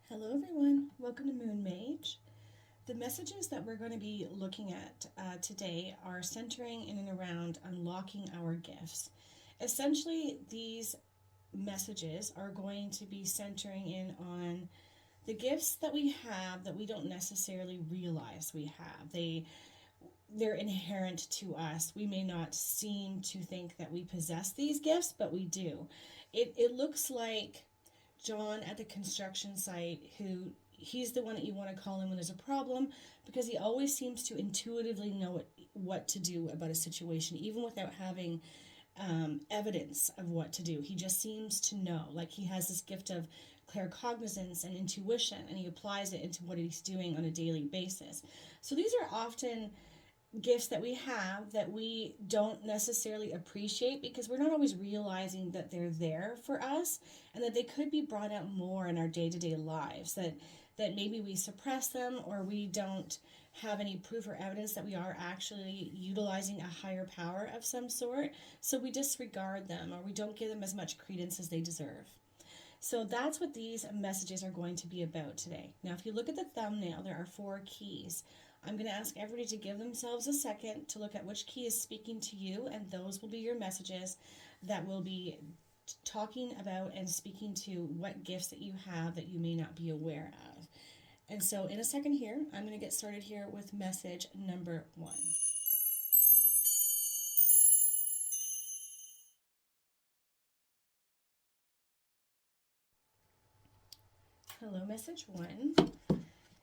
Hello everyone, welcome to Moon Mage. The messages that we're going to be looking at today are centering in and around unlocking our gifts. Essentially, these messages are going to be centering in on the gifts that we have that we don't necessarily realize we have. They're inherent to us. We may not seem to think that we possess these gifts, but we do. It looks like John at the construction site, who he's the one that you want to call in when there's a problem, because he always seems to intuitively know what to do about a situation, even without having evidence of what to do. He just seems to know. Like, he has this gift of claircognizance and intuition, and he applies it into what he's doing on a daily basis. So these are often gifts that we have that we don't necessarily appreciate because we're not always realizing that they're there for us, and that they could be brought out more in our day-to-day lives, that maybe we suppress them, or we don't have any proof or evidence that we are actually utilizing a higher power of some sort, so we disregard them, or we don't give them as much credence as they deserve. So that's what these messages are going to be about today. Now, if you look at the thumbnail, there are 4 keys. I'm going to ask everybody to give themselves a second to look at which key is speaking to you, and those will be your messages that will be talking about and speaking to what gifts that you have that you may not be aware of. And so in a second here, I'm going to get started here with message number 1. Hello, message 1.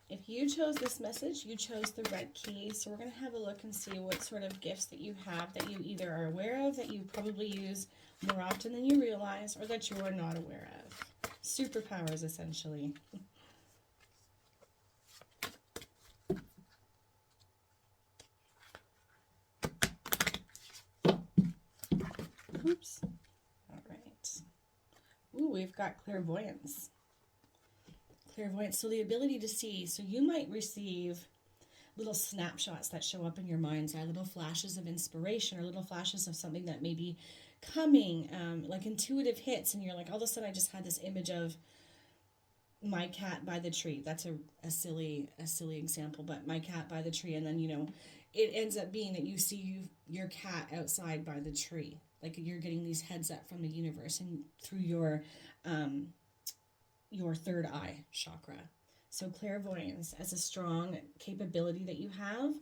If you chose this message, you chose the red key. So we're going to have a look and see what sort of gifts that you have that you either are aware of, that you probably use more often than you realize, or that you are not aware of. Superpowers, essentially. Oops. All right. Ooh, we've got clairvoyance. Clairvoyance, so the ability to see. So you might receive little snapshots that show up in your mind's eye, little flashes of inspiration, or little flashes of something that may be coming, like intuitive hits, and you're like, all of a sudden I just had this image of my cat by the tree. That's a silly example, but my cat by the tree, and then it ends up being that you see your cat outside by the tree, like you're getting these heads up from the universe and through your third eye chakra. So clairvoyance as a strong capability that you have.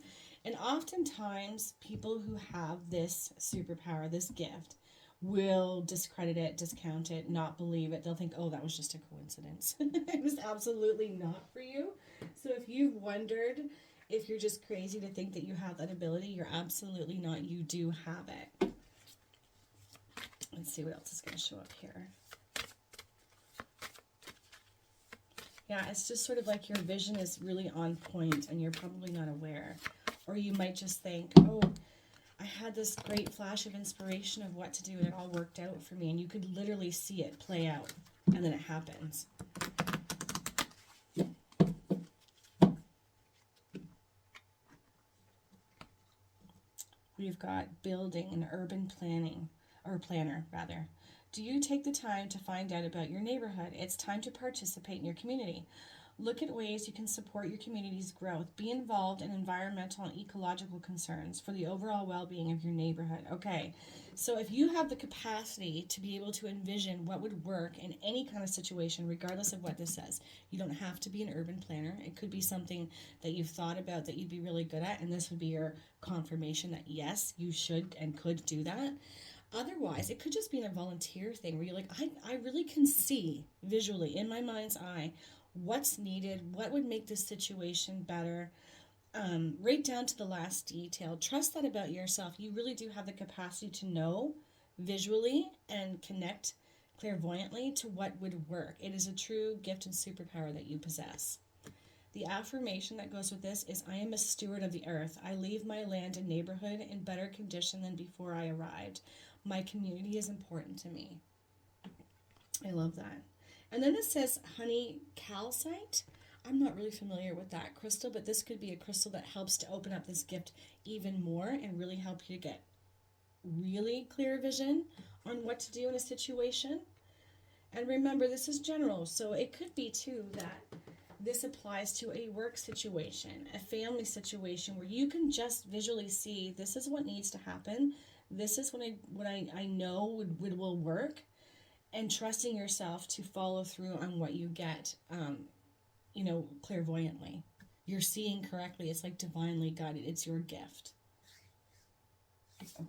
And oftentimes people who have this superpower, this gift, will discredit it, discount it, not believe it. They'll think, oh, that was just a coincidence. It was absolutely not for you. So if you've wondered if you're just crazy to think that you have that ability, you're absolutely not. You do have it. Let's see what else is going to show up here. Yeah, it's just sort of like your vision is really on point and you're probably not aware. Or you might just think, oh, I had this great flash of inspiration of what to do and it all worked out for me. And you could literally see it play out and then it happens. We've got building and urban planning, or planner rather. Do you take the time to find out about your neighborhood? It's time to participate in your community. Look at ways you can support your community's growth. Be involved in environmental and ecological concerns for the overall well-being of your neighborhood. Okay, so if you have the capacity to be able to envision what would work in any kind of situation, regardless of what this says, you don't have to be an urban planner. It could be something that you've thought about that you'd be really good at, and this would be your confirmation that yes, you should and could do that. Otherwise, it could just be in a volunteer thing where you're like, I really can see visually in my mind's eye what's needed, what would make this situation better, right down to the last detail. Trust that about yourself. You really do have the capacity to know visually and connect clairvoyantly to what would work. It is a true gift and superpower that you possess. The affirmation that goes with this is, I am a steward of the earth. I leave my land and neighborhood in better condition than before I arrived. My community is important to me. I love that. And then it says honey calcite. I'm not really familiar with that crystal, but this could be a crystal that helps to open up this gift even more and really help you to get really clear vision on what to do in a situation. And remember, this is general, so it could be too that This applies to a work situation, a family situation, where you can just visually see this is what needs to happen. This is what I know will work, and trusting yourself to follow through on what you get, clairvoyantly. You're seeing correctly. It's like divinely guided. It's your gift. Okay.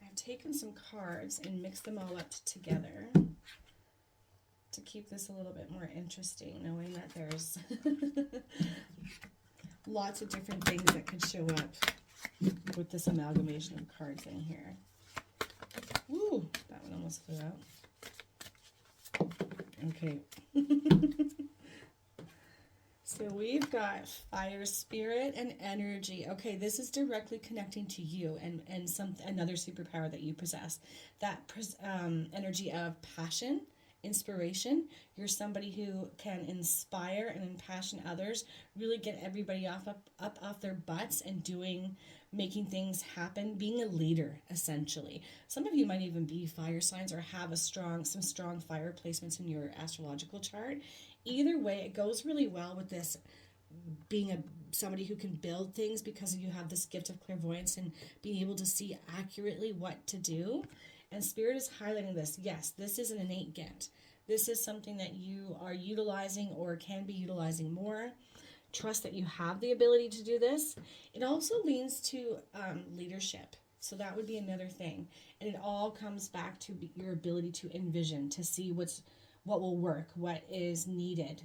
I've taken some cards and mixed them all up together to keep this a little bit more interesting, knowing that there's lots of different things that could show up with this amalgamation of cards in here. Ooh, that one almost flew out. Okay. So we've got fire, spirit, and energy. Okay, this is directly connecting to you and another superpower that you possess. That energy of passion, inspiration. You're somebody who can inspire and impassion others, really get everybody up off their butts and making things happen, being a leader, essentially. Some of you might even be fire signs or have some strong fire placements in your astrological chart. Either way, it goes really well with this being somebody who can build things, because you have this gift of clairvoyance and being able to see accurately what to do. And Spirit is highlighting this. Yes, this is an innate gift. This is something that you are utilizing or can be utilizing more. Trust that you have the ability to do this. It also leans to leadership. So that would be another thing. And it all comes back to your ability to envision, to see what will work, what is needed.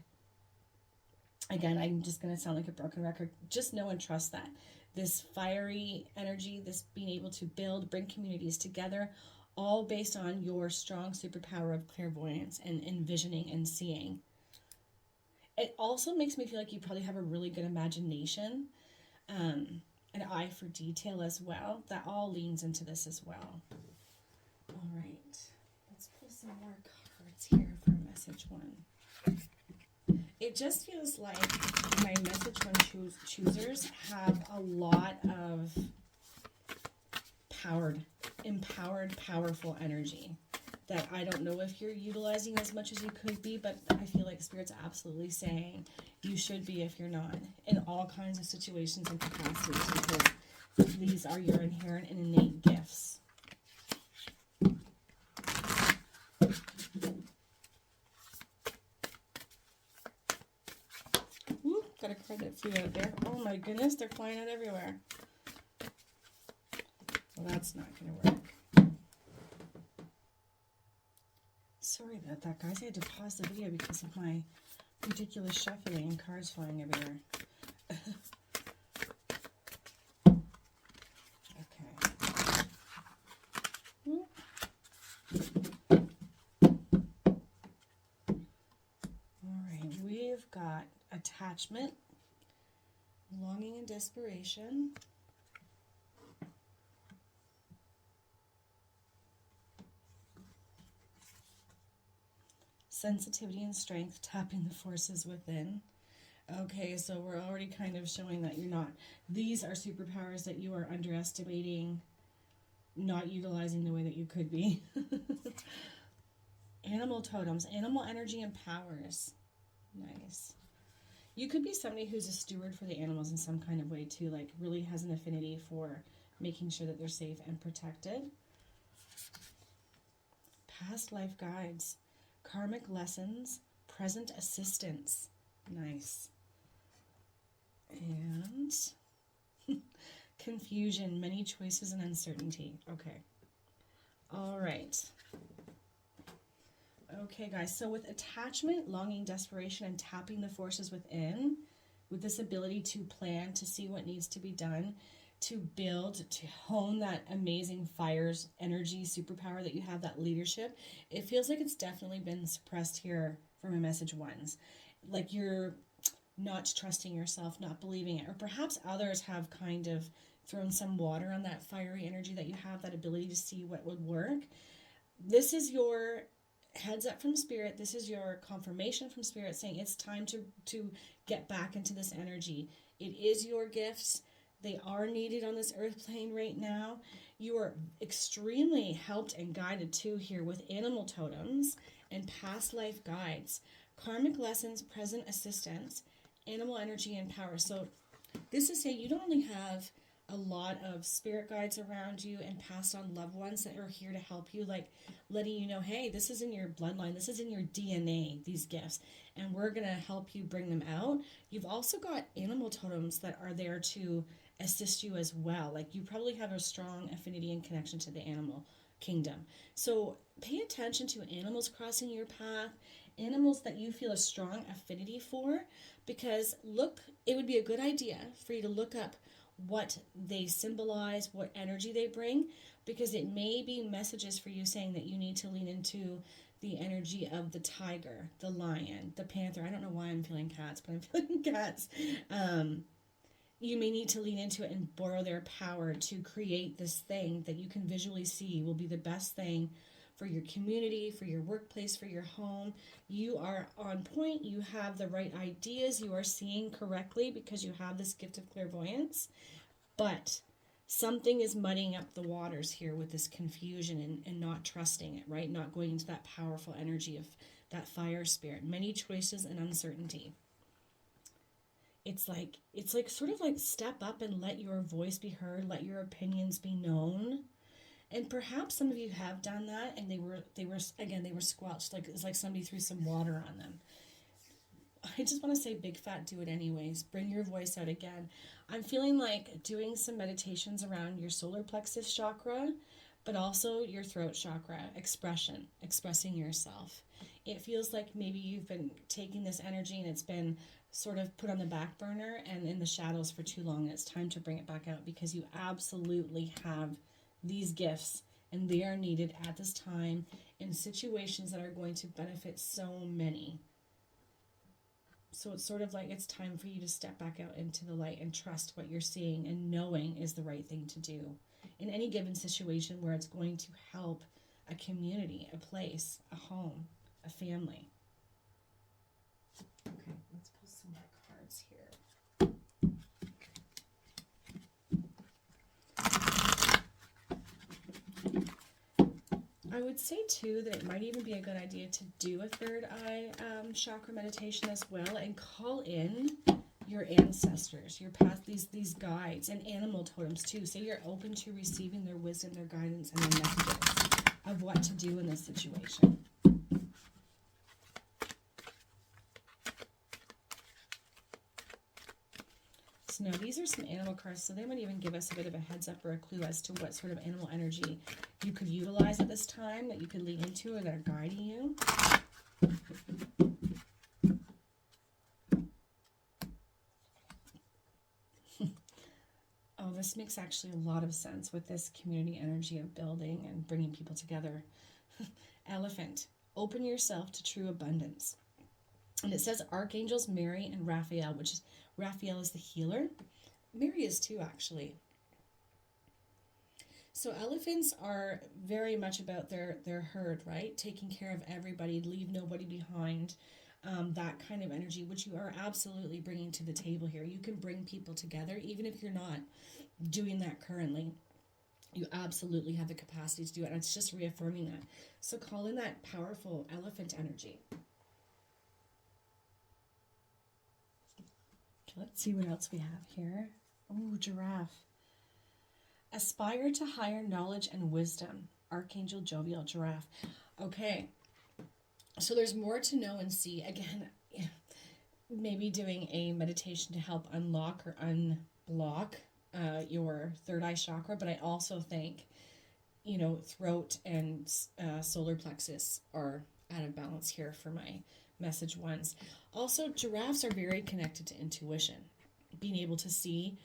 Again, I'm just going to sound like a broken record. Just know and trust that. This fiery energy, this being able to bring communities together, all based on your strong superpower of clairvoyance and envisioning and seeing. It also makes me feel like you probably have a really good imagination, an eye for detail as well. That all leans into this as well. All right, let's pull some more cards here for message one. It just feels like my message one choosers have a lot of empowered, powerful energy that I don't know if you're utilizing as much as you could be, but I feel like Spirit's absolutely saying you should be if you're not, in all kinds of situations and capacities, because these are your inherent and innate gifts. Ooh, got a card that flew out there. Oh my goodness, they're flying out everywhere. Well, that's not going to work. Sorry about that, guys. I had to pause the video because of my ridiculous shuffling and cards flying everywhere. Okay. All right, we've got attachment, longing and desperation, sensitivity and strength, tapping the forces within. Okay, so we're already kind of showing that you're not. These are superpowers that you are underestimating, not utilizing the way that you could be. Animal totems, animal energy and powers. Nice. You could be somebody who's a steward for the animals in some kind of way too, like really has an affinity for making sure that they're safe and protected. Past life guides. Karmic lessons, present assistance. Nice. And confusion, many choices and uncertainty. Okay. All right. Okay, guys. So with attachment, longing, desperation, and tapping the forces within, with this ability to plan, to see what needs to be done, to build, to hone that amazing fire's energy, superpower that you have, that leadership, it feels like it's definitely been suppressed here from a message ones. Like you're not trusting yourself, not believing it, or perhaps others have kind of thrown some water on that fiery energy that you have, that ability to see what would work. This is your heads up from Spirit. This is your confirmation from Spirit saying it's time to get back into this energy. It is your gifts. They are needed on this earth plane right now. You are extremely helped and guided too here with animal totems and past life guides. karmic lessons, present assistance, animal energy, and power. So this is saying you don't only have a lot of spirit guides around you and passed on loved ones that are here to help you, like letting you know, hey, this is in your bloodline, this is in your DNA, these gifts, and we're going to help you bring them out. You've also got animal totems that are there to assist you as well. Like you probably have a strong affinity and connection to the animal kingdom. So pay attention to animals crossing your path, animals that you feel a strong affinity for, because it would be a good idea for you to look up what they symbolize, what energy they bring, because it may be messages for you saying that you need to lean into the energy of the tiger, the lion, the panther. I don't know why I'm feeling cats, but I'm feeling cats. You may need to lean into it and borrow their power to create this thing that you can visually see will be the best thing for your community, for your workplace, for your home. You are on point. You have the right ideas. You are seeing correctly because you have this gift of clairvoyance. But something is muddying up the waters here with this confusion and not trusting it, right? Not going into that powerful energy of that fire spirit. Many choices and uncertainty. It's like sort of like step up and let your voice be heard, let your opinions be known. And perhaps some of you have done that and they were squelched, like it's like somebody threw some water on them. I just want to say big fat do it anyways. Bring your voice out again. I'm feeling like doing some meditations around your solar plexus chakra, but also your throat chakra, expressing yourself. It feels like maybe you've been taking this energy and it's been sort of put on the back burner and in the shadows for too long. It's time to bring it back out because you absolutely have these gifts and they are needed at this time in situations that are going to benefit so many. So it's sort of like it's time for you to step back out into the light and trust what you're seeing and knowing is the right thing to do in any given situation where it's going to help a community, a place, a home, a family. Okay, let's pull some more cards here. I would say too that it might even be a good idea to do a third eye chakra meditation as well and call in your ancestors, your past, these guides and animal totems too. Say you're open to receiving their wisdom, their guidance, and their messages of what to do in this situation. So now these are some animal cards, so they might even give us a bit of a heads up or a clue as to what sort of animal energy you could utilize at this time, that you could lean into or that are guiding you. Oh, this makes actually a lot of sense with this community energy of building and bringing people together. Elephant, open yourself to true abundance. And it says Archangels Mary and Raphael, which is Raphael is the healer. Mary is too, actually. So elephants are very much about their herd, right? Taking care of everybody, leave nobody behind. That kind of energy, which you are absolutely bringing to the table here. You can bring people together, even if you're not doing that currently. You absolutely have the capacity to do it, and it's just reaffirming that. So call in that powerful elephant energy. Let's see what else we have here. Oh, giraffe. Aspire to higher knowledge and wisdom. Archangel Jovial Giraffe. Okay. So there's more to know and see. Again, maybe doing a meditation to help unlock or unblock your third eye chakra. But I also think, throat and solar plexus are out of balance here for my message ones. Also, giraffes are very connected to intuition, being able to see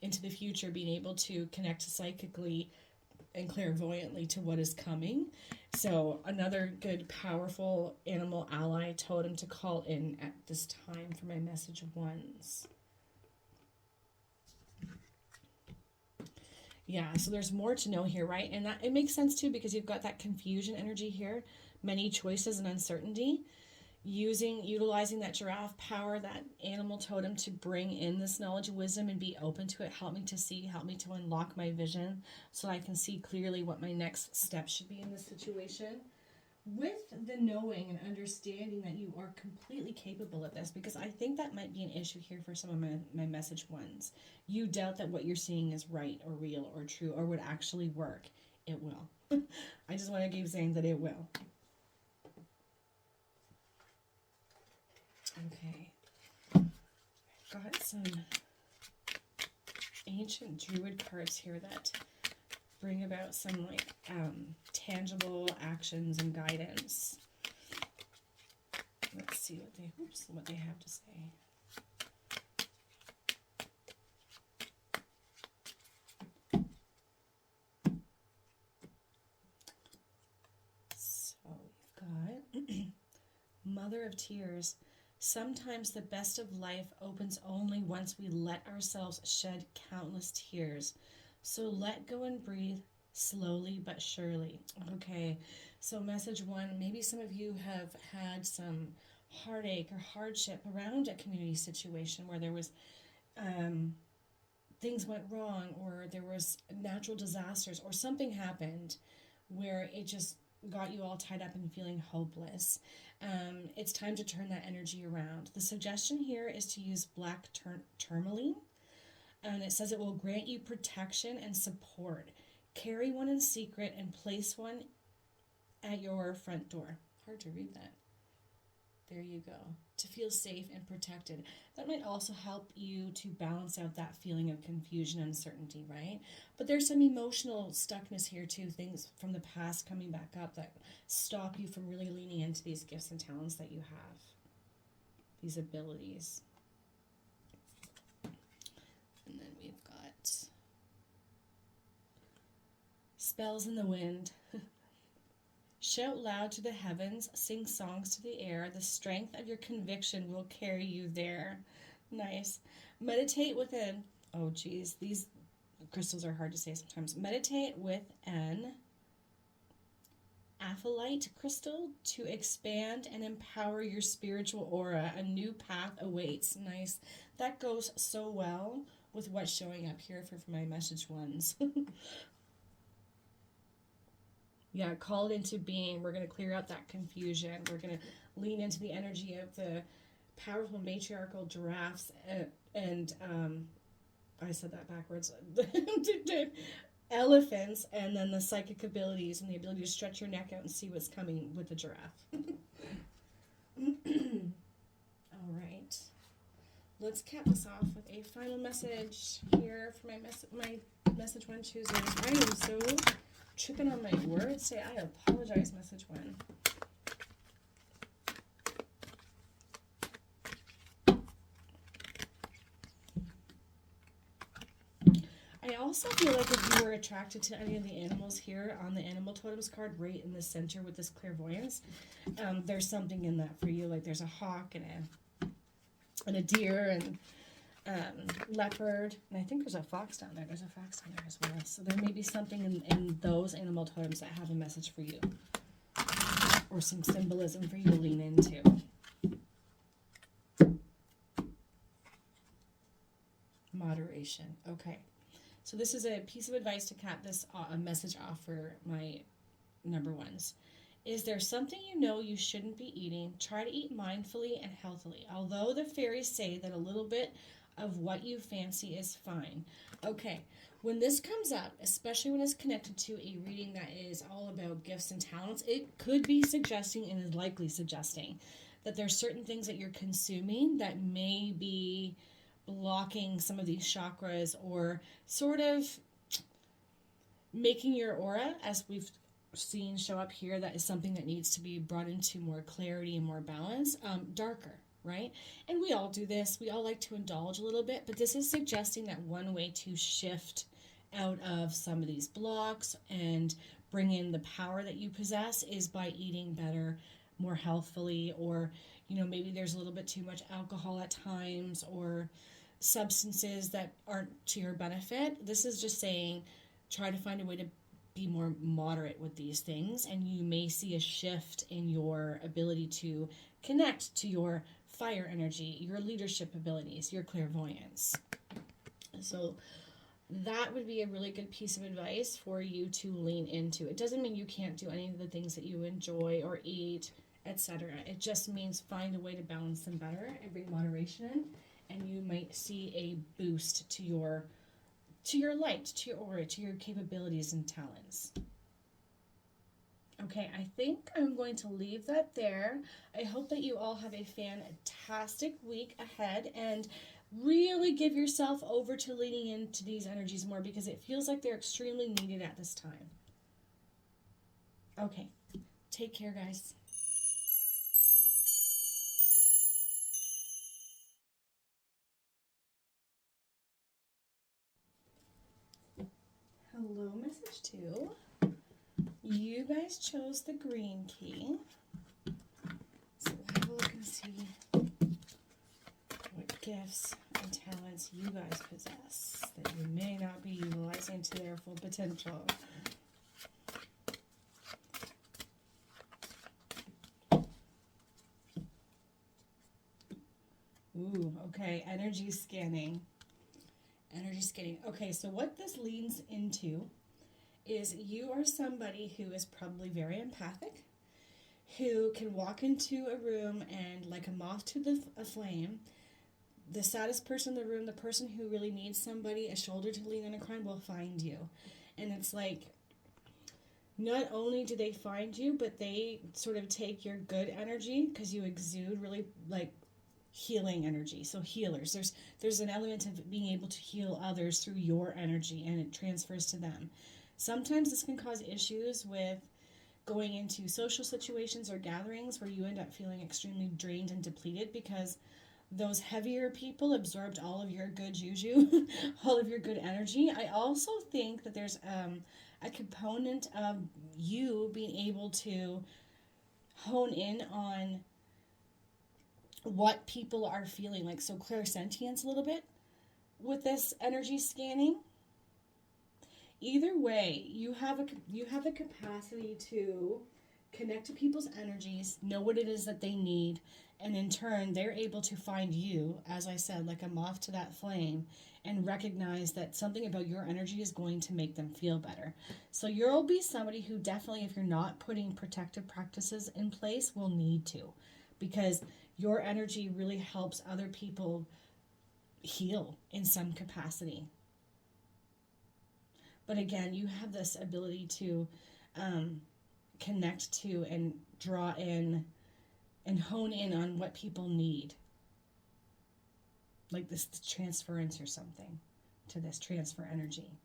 into the future, being able to connect psychically and clairvoyantly to what is coming. So another good, powerful animal ally totem to call in at this time for my message ones. Yeah, so there's more to know here, right? And that it makes sense too because you've got that confusion energy here, many choices and uncertainty. Utilizing that giraffe power, that animal totem to bring in this knowledge and wisdom and be open to it. Help me to see, help me to unlock my vision so I can see clearly what my next step should be in this situation. With the knowing and understanding that you are completely capable of this, because I think that might be an issue here for some of my message ones. You doubt that what you're seeing is right or real or true or would actually work. It will. I just want to keep saying that it will. Okay. Got some ancient druid cards here that bring about some like tangible actions and guidance. Let's see what they have to say. So we've got Mother of Tears. Sometimes the best of life opens only once we let ourselves shed countless tears. So let go and breathe slowly but surely. Okay, so message one, maybe some of you have had some heartache or hardship around a community situation where there was things went wrong, or there was natural disasters, or something happened where it just got you all tied up and feeling hopeless. It's time to turn that energy around. The suggestion here is to use black tourmaline, and it says it will grant you protection and support. Carry one in secret and place one at your front door. Hard to read that. There you go. To feel safe and protected. That might also help you to balance out that feeling of confusion and uncertainty, right? But there's some emotional stuckness here too, things from the past coming back up that stop you from really leaning into these gifts and talents that you have, these abilities. And then we've got Spells in the Wind. Shout loud to the heavens, sing songs to the air. The strength of your conviction will carry you there. Nice. Meditate with an, oh geez, these crystals are hard to say sometimes. Meditate with an aphelite crystal to expand and empower your spiritual aura. A new path awaits. Nice. That goes so well with what's showing up here for my message ones. Yeah, call it into being. We're going to clear out that confusion. We're going to lean into the energy of the powerful matriarchal giraffes and I said that backwards. Elephants, and then the psychic abilities and the ability to stretch your neck out and see what's coming with the giraffe. All right. Let's cap this off with a final message here for my message one choosers. I am so tripping on my words. Say I apologize, message one. I also feel like if you were attracted to any of the animals here on the animal totems card right in the center with this clairvoyance, there's something in that for you. Like there's a hawk and a deer and leopard, and I think there's a fox down there. There's a fox down there as well. So there may be something in those animal totems that have a message for you, or some symbolism for you to lean into. Moderation. Okay. So this is a piece of advice to cap this message off for my number ones. Is there something you know you shouldn't be eating? Try to eat mindfully and healthily. Although the fairies say that a little bit of what you fancy is fine. Okay, when this comes up, especially when it's connected to a reading that is all about gifts and talents, it could be suggesting, and is likely suggesting, that there's certain things that you're consuming that may be blocking some of these chakras, or sort of making your aura, as we've seen show up here, that is something that needs to be brought into more clarity and more balance, darker, right? And we all do this. We all like to indulge a little bit, but this is suggesting that one way to shift out of some of these blocks and bring in the power that you possess is by eating better, more healthfully, or, you know, maybe there's a little bit too much alcohol at times, or substances that aren't to your benefit. This is just saying, try to find a way to be more moderate with these things, and you may see a shift in your ability to connect to your fire energy, your leadership abilities, your clairvoyance. So that would be a really good piece of advice for you to lean into. It doesn't mean you can't do any of the things that you enjoy or eat, etc. It just means find a way to balance them better and bring moderation in, and you might see a boost to your light, to your aura, to your capabilities and talents. Okay, I think I'm going to leave that there. I hope that you all have a fantastic week ahead and really give yourself over to leaning into these energies more because it feels like they're extremely needed at this time. Okay, take care, guys. Hello, message 2. You guys chose the green key. So we'll have a look and see what gifts and talents you guys possess that you may not be utilizing to their full potential. Ooh, okay, energy scanning. Energy scanning. Okay, so what this leans into is you are somebody who is probably very empathic, who can walk into a room and, like a moth to a flame, the saddest person in the room, the person who really needs somebody, a shoulder to lean on, a crying, will find you. And it's like, not only do they find you, but they sort of take your good energy because you exude really like healing energy. So healers, there's an element of being able to heal others through your energy, and it transfers to them. Sometimes this can cause issues with going into social situations or gatherings where you end up feeling extremely drained and depleted because those heavier people absorbed all of your good juju, all of your good energy. I also think that there's a component of you being able to hone in on what people are feeling, like, so clairsentience a little bit with this energy scanning. Either way, you have the capacity to connect to people's energies, know what it is that they need, and in turn they're able to find you, as I said, like a moth to that flame, and recognize that something about your energy is going to make them feel better. So you'll be somebody who definitely, if you're not putting protective practices in place, will need to, because your energy really helps other people heal in some capacity. But again, you have this ability to connect to and draw in and hone in on what people need. Like this transference or something to this transfer energy.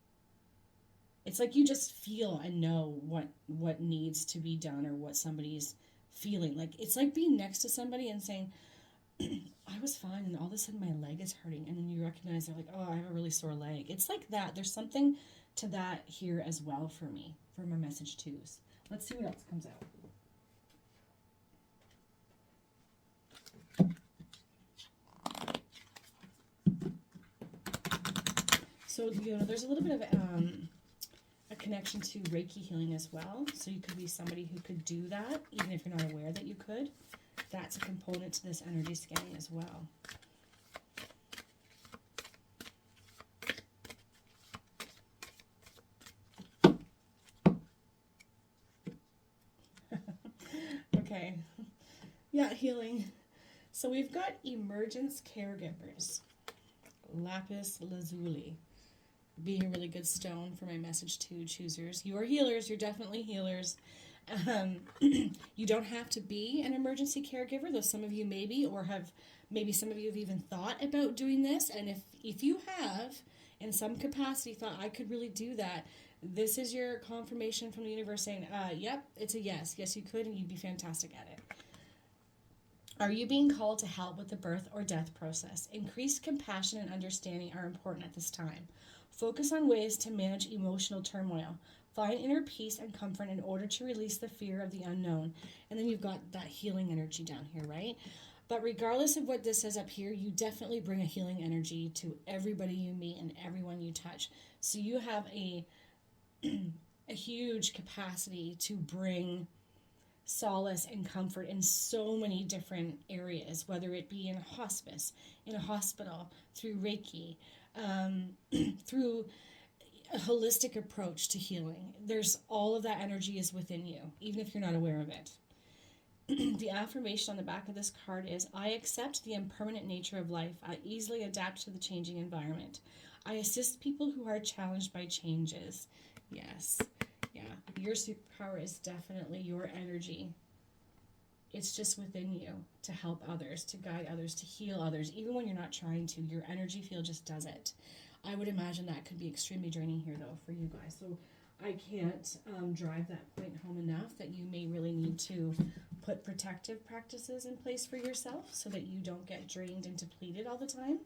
It's like you just feel and know what needs to be done or what somebody's feeling. Like it's like being next to somebody and saying, I was fine, and all of a sudden my leg is hurting, and then you recognize they're like, oh, I have a really sore leg. It's like that. There's something to that here as well for me, for my message 2s. Let's see what else comes out. So, there's a little bit of a connection to Reiki healing as well. So you could be somebody who could do that, even if you're not aware that you could. That's a component to this energy scanning as well. Okay. Yeah, healing. So we've got emergence caregivers. Lapis lazuli being a really good stone for my message 2 choosers. You are healers. You're definitely healers. You don't have to be an emergency caregiver, though some of you maybe, or maybe some of you have even thought about doing this. And if you have, in some capacity, thought I could really do that, this is your confirmation from the universe saying, yep, it's a yes. Yes, you could, and you'd be fantastic at it. Are you being called to help with the birth or death process? Increased compassion and understanding are important at this time. Focus on ways to manage emotional turmoil. Find inner peace and comfort in order to release the fear of the unknown. And then you've got that healing energy down here, right? But regardless of what this says up here, you definitely bring a healing energy to everybody you meet and everyone you touch. So you have a huge capacity to bring solace and comfort in so many different areas, whether it be in a hospice, in a hospital, through Reiki, through a holistic approach to healing. There's all of that energy is within you, even if you're not aware of it. The affirmation on the back of this card is, I accept the impermanent nature of life. I easily adapt to the changing environment. I assist people who are challenged by changes. Yes. Yeah. Your superpower is definitely your energy. It's just within you to help others, to guide others, to heal others. Even when you're not trying to, your energy field just does it. I would imagine that could be extremely draining here, though, for you guys. So I can't drive that point home enough that you may really need to put protective practices in place for yourself so that you don't get drained and depleted all the time.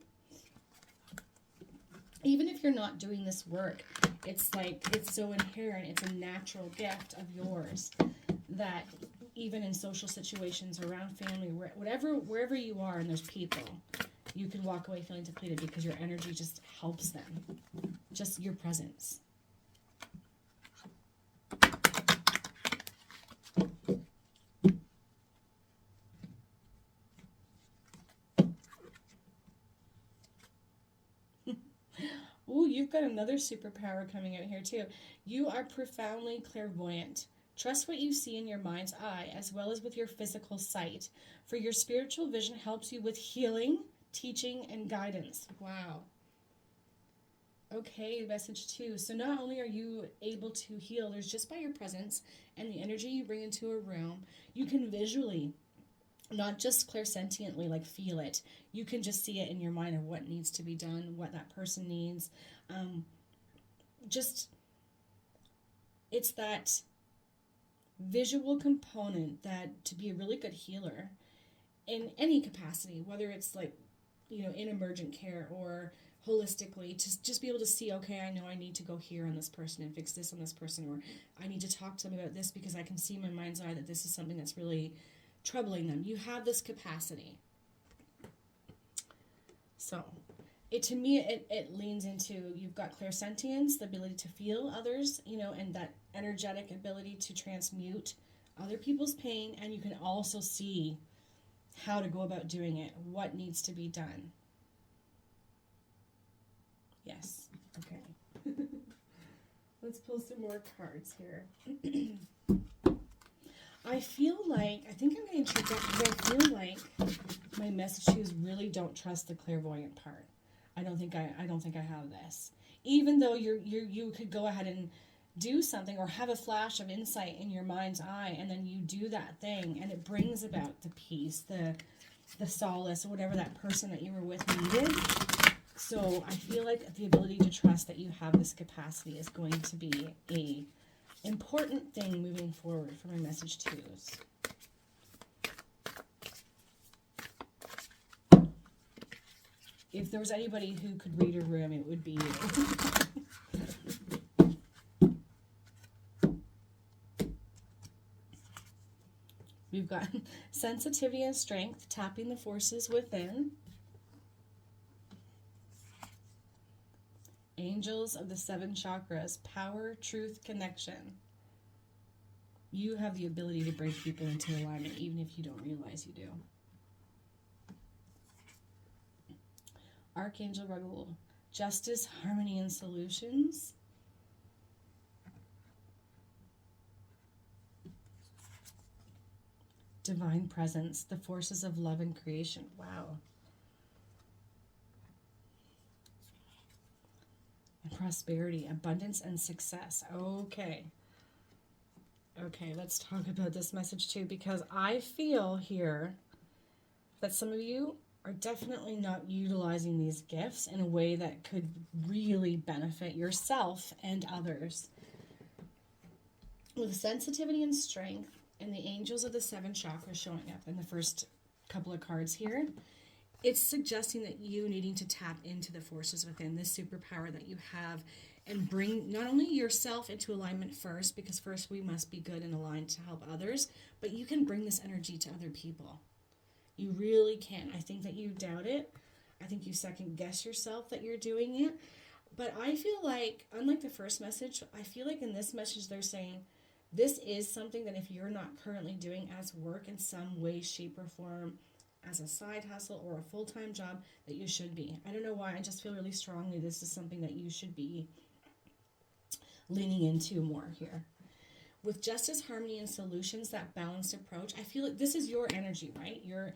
Even if you're not doing this work, it's like, it's so inherent, it's a natural gift of yours that even in social situations, around family, wherever you are and there's people, you can walk away feeling depleted because your energy just helps them. Just your presence. Ooh, you've got another superpower coming out here too. You are profoundly clairvoyant. Trust what you see in your mind's eye as well as with your physical sight, for your spiritual vision helps you with healing, teaching, and guidance. Wow. Okay, message 2. So not only are you able to heal, there's just by your presence and the energy you bring into a room, you can visually, not just clairsentiently, like feel it. You can just see it in your mind of what needs to be done, what that person needs. Just, it's that visual component that to be a really good healer in any capacity, whether it's like, in emergent care or holistically, to just be able to see, okay, I know I need to go here on this person and fix this on this person, or I need to talk to them about this because I can see in my mind's eye that this is something that's really troubling them. You have this capacity. So to me, it leans into, you've got clairsentience, the ability to feel others, and that energetic ability to transmute other people's pain, and you can also see how to go about doing it, what needs to be done. Yes. Okay. Let's pull some more cards here. I think I'm going to check out because I feel like my message to you is really don't trust the clairvoyant part. I don't think I have this. Even though you could go ahead and do something or have a flash of insight in your mind's eye, and then you do that thing and it brings about the peace, the solace, or whatever that person that you were with needed. So I feel like the ability to trust that you have this capacity is going to be a important thing moving forward for my message twos. If there was anybody who could read a room, it would be you. We've got sensitivity and strength, tapping the forces within. Angels of the 7 chakras, power, truth, connection. You have the ability to bring people into alignment even if you don't realize you do. Archangel Raguel, justice, harmony, and solutions. Divine presence, the forces of love and creation. Wow. And prosperity, abundance, and success. Okay. Okay, let's talk about this message too, because I feel here that some of you are definitely not utilizing these gifts in a way that could really benefit yourself and others. With sensitivity and strength and the angels of the 7 chakras showing up in the first couple of cards here, it's suggesting that you needing to tap into the forces within, this superpower that you have, and bring not only yourself into alignment first, because first we must be good and aligned to help others, but you can bring this energy to other people. You really can. I think that you doubt it. I think you second guess yourself that you're doing it. But I feel like, unlike the first message, I feel like in this message they're saying this is something that if you're not currently doing as work in some way, shape, or form as a side hustle or a full-time job, that you should be. I don't know why, I just feel really strongly this is something that you should be leaning into more here. With justice, harmony, and solutions, that balanced approach, I feel like this is your energy, right? You're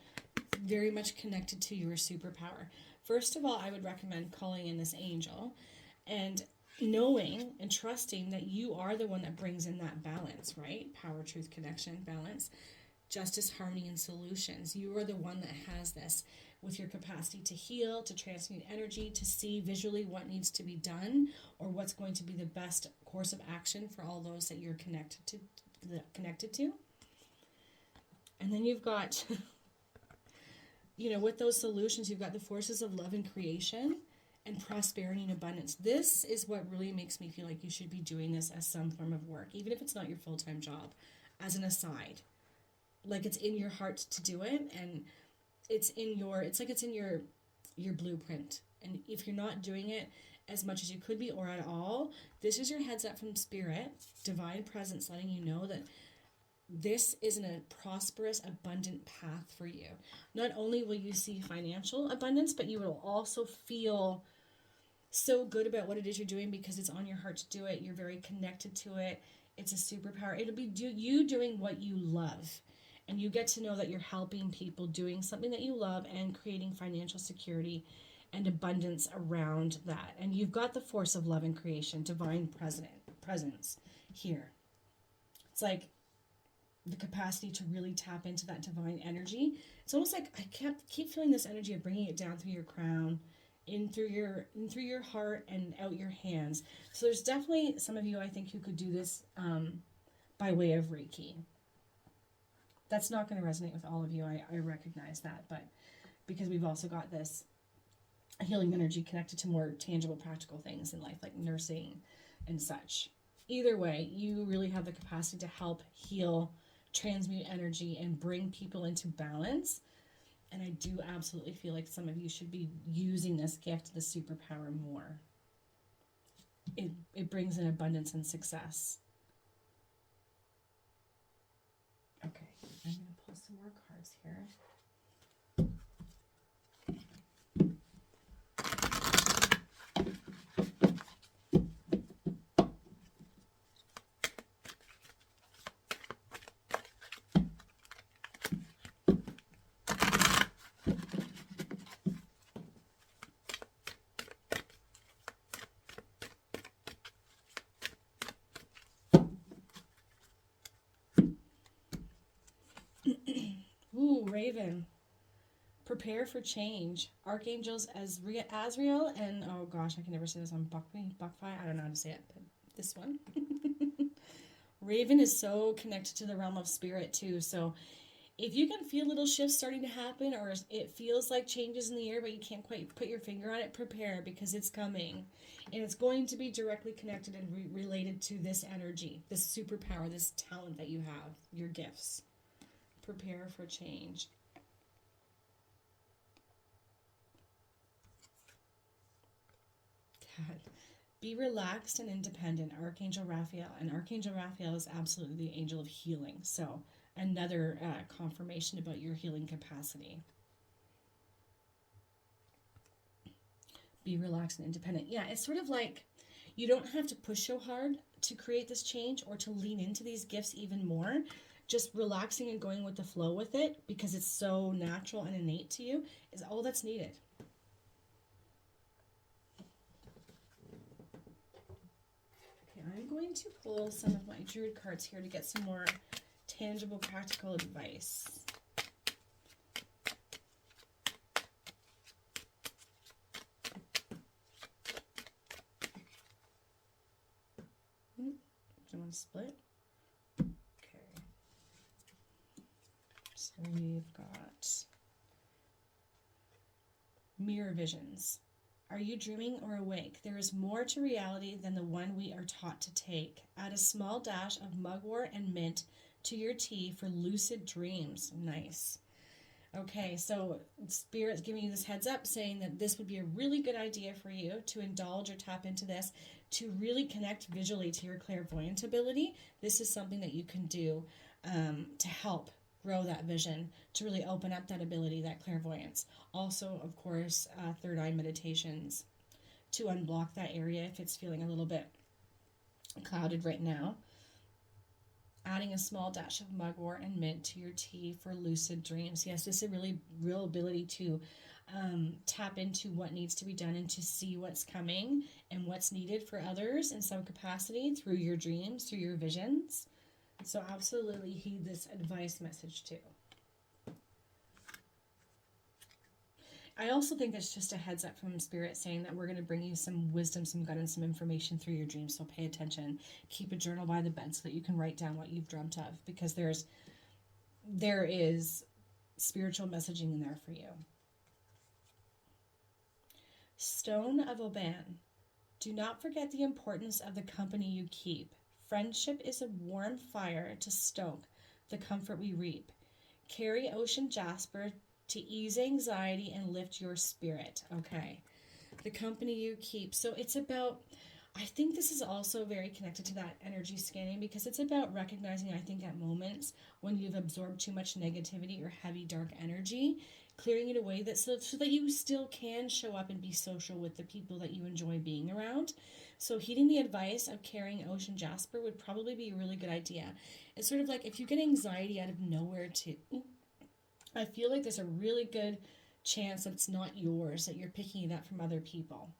very much connected to your superpower. First of all, I would recommend calling in this angel and knowing and trusting that you are the one that brings in that balance, right? Power, truth, connection, balance, justice, harmony, and solutions. You are the one that has this, with your capacity to heal, to transmute energy, to see visually what needs to be done or what's going to be the best course of action for all those that you're connected to. And then you've got with those solutions, you've got the forces of love and creation and prosperity and abundance. This is what really makes me feel like you should be doing this as some form of work, even if it's not your full-time job, as an aside. Like, it's in your heart to do it, and it's in your blueprint. And if you're not doing it as much as you could be or at all, this is your heads up from spirit, divine presence, letting you know that this isn't a prosperous, abundant path for you. Not only will you see financial abundance, but you will also feel so good about what it is you're doing because it's on your heart to do it. You're very connected to it. It's a superpower. It'll be you doing what you love. And you get to know that you're helping people doing something that you love and creating financial security and abundance around that. And you've got the force of love and creation, divine presence here. It's like the capacity to really tap into that divine energy. It's almost like I keep feeling this energy of bringing it down through your crown, in through your heart and out your hands. So there's definitely some of you, I think, who could do this by way of Reiki. That's not going to resonate with all of you. I recognize that, but because we've also got this healing energy connected to more tangible, practical things in life, like nursing and such. Either way, you really have the capacity to help heal, transmute energy, and bring people into balance. And I do absolutely feel like some of you should be using this gift, the superpower, more. It brings in abundance and success. Okay, I'm going to pull some more cards here. Ooh, Raven. Prepare for change. Archangels Azrael and, oh gosh, I can never say this on Buckfi. I don't know how to say it, but this one. Raven is so connected to the realm of spirit too. So if you can feel little shifts starting to happen, or it feels like changes in the air, but you can't quite put your finger on it, prepare, because it's coming. And it's going to be directly connected and related to this energy, this superpower, this talent that you have, your gifts. Prepare for change. God. Be relaxed and independent, Archangel Raphael. And Archangel Raphael is absolutely the angel of healing. So another confirmation about your healing capacity. Be relaxed and independent. Yeah, it's sort of like you don't have to push so hard to create this change or to lean into these gifts even more. Just relaxing and going with the flow with it, because it's so natural and innate to you, is all that's needed. Okay, I'm going to pull some of my Druid cards here to get some more tangible, practical advice. Do you want to split? So we've got mirror visions. Are you dreaming or awake? There is more to reality than the one we are taught to take. Add a small dash of mugwort and mint to your tea for lucid dreams. Nice. Okay, so Spirit's giving you this heads up saying that this would be a really good idea for you to indulge or tap into this, to really connect visually to your clairvoyant ability. This is something that you can do to help grow that vision, to really open up that ability, that clairvoyance. Also, of course, third eye meditations to unblock that area if it's feeling a little bit clouded right now. Adding a small dash of mugwort and mint to your tea for lucid dreams. Yes, this is a really real ability to tap into what needs to be done and to see what's coming and what's needed for others in some capacity through your dreams, through your visions. So absolutely heed this advice message too. I also think that's just a heads up from Spirit saying that we're going to bring you some wisdom, some guidance, some information through your dreams. So pay attention. Keep a journal by the bed so that you can write down what you've dreamt of, because there is spiritual messaging in there for you. Stone of Oban. Do not forget the importance of the company you keep. Friendship is a warm fire to stoke the comfort we reap. Carry ocean jasper to ease anxiety and lift your spirit. Okay. The company you keep. So it's about, I think this is also very connected to that energy scanning, because it's about recognizing, I think, at moments when you've absorbed too much negativity or heavy dark energy, clearing it away so that you still can show up and be social with the people that you enjoy being around. So heeding the advice of carrying ocean jasper would probably be a really good idea. It's sort of like if you get anxiety out of nowhere too, I feel like there's a really good chance that it's not yours, that you're picking it up from other people.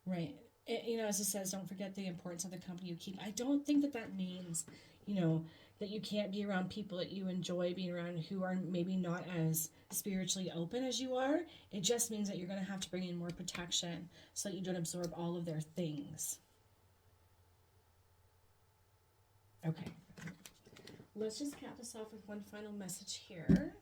Right. As it says, don't forget the importance of the company you keep. I don't think that means, that you can't be around people that you enjoy being around who are maybe not as spiritually open as you are. It just means that you're going to have to bring in more protection so that you don't absorb all of their things. Okay. Let's just cap this off with one final message here.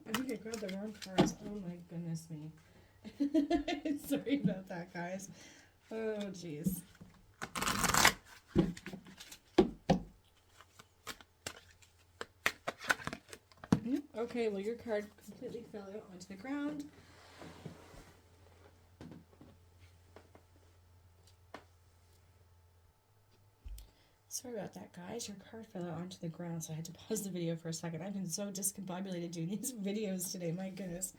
I think I grabbed the wrong cards. Oh my goodness me. Sorry about that, guys. Oh, jeez. Okay, well, your card completely fell out onto the ground. Sorry about that, guys. Your card fell out onto the ground, so I had to pause the video for a second. I've been so discombobulated doing these videos today. My goodness.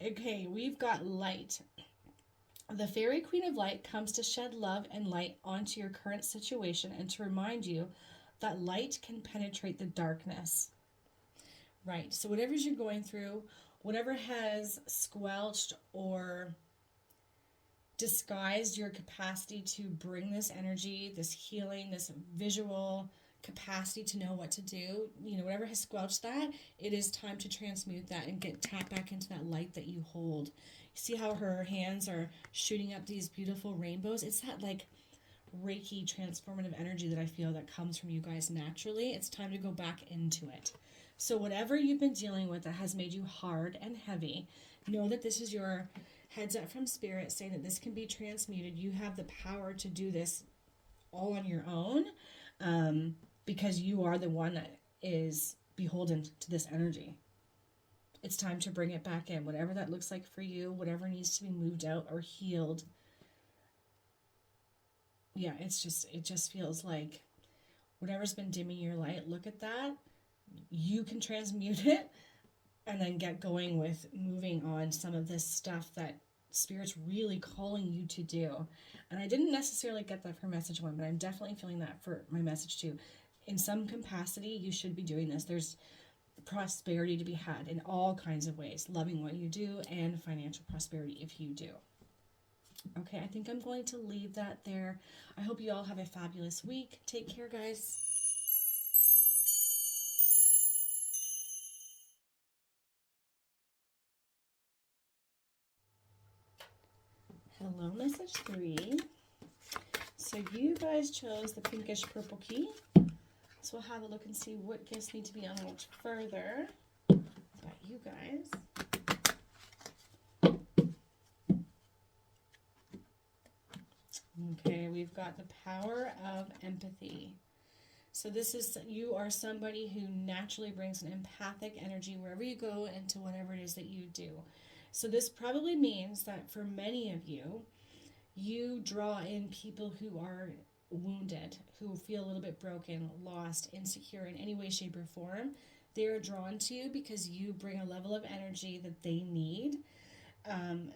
Okay, we've got light. The Fairy Queen of Light comes to shed love and light onto your current situation and to remind you that light can penetrate the darkness. Right, so whatever you're going through, whatever has squelched or disguised your capacity to bring this energy, this healing, this visual capacity to know what to do, whatever has squelched that, it is time to transmute that and tap back into that light that you hold. You see how her hands are shooting up these beautiful rainbows? It's that like Reiki transformative energy that I feel that comes from you guys naturally. It's time to go back into it. So whatever you've been dealing with that has made you hard and heavy, know that this is your heads up from Spirit saying that this can be transmuted. You have the power to do this all on your own, because you are the one that is beholden to this energy. It's time to bring it back in, whatever that looks like for you, whatever needs to be moved out or healed. Yeah, it just feels like whatever's been dimming your light, look at that. You can transmute it and then get going with moving on some of this stuff that Spirit's really calling you to do. And I didn't necessarily get that for message one, but I'm definitely feeling that for my message two. In some capacity, you should be doing this. There's prosperity to be had in all kinds of ways, loving what you do and financial prosperity if you do. Okay, I think I'm going to leave that there. I hope you all have a fabulous week. Take care, guys. Hello, message 3. So you guys chose the pinkish purple key. So we'll have a look and see what gifts need to be unlocked further by you guys. Okay, we've got the power of empathy. So this is, you are somebody who naturally brings an empathic energy wherever you go and to whatever it is that you do. So this probably means that for many of you, you draw in people who are wounded, who feel a little bit broken, lost, insecure in any way, shape, or form. They're drawn to you because you bring a level of energy that they need.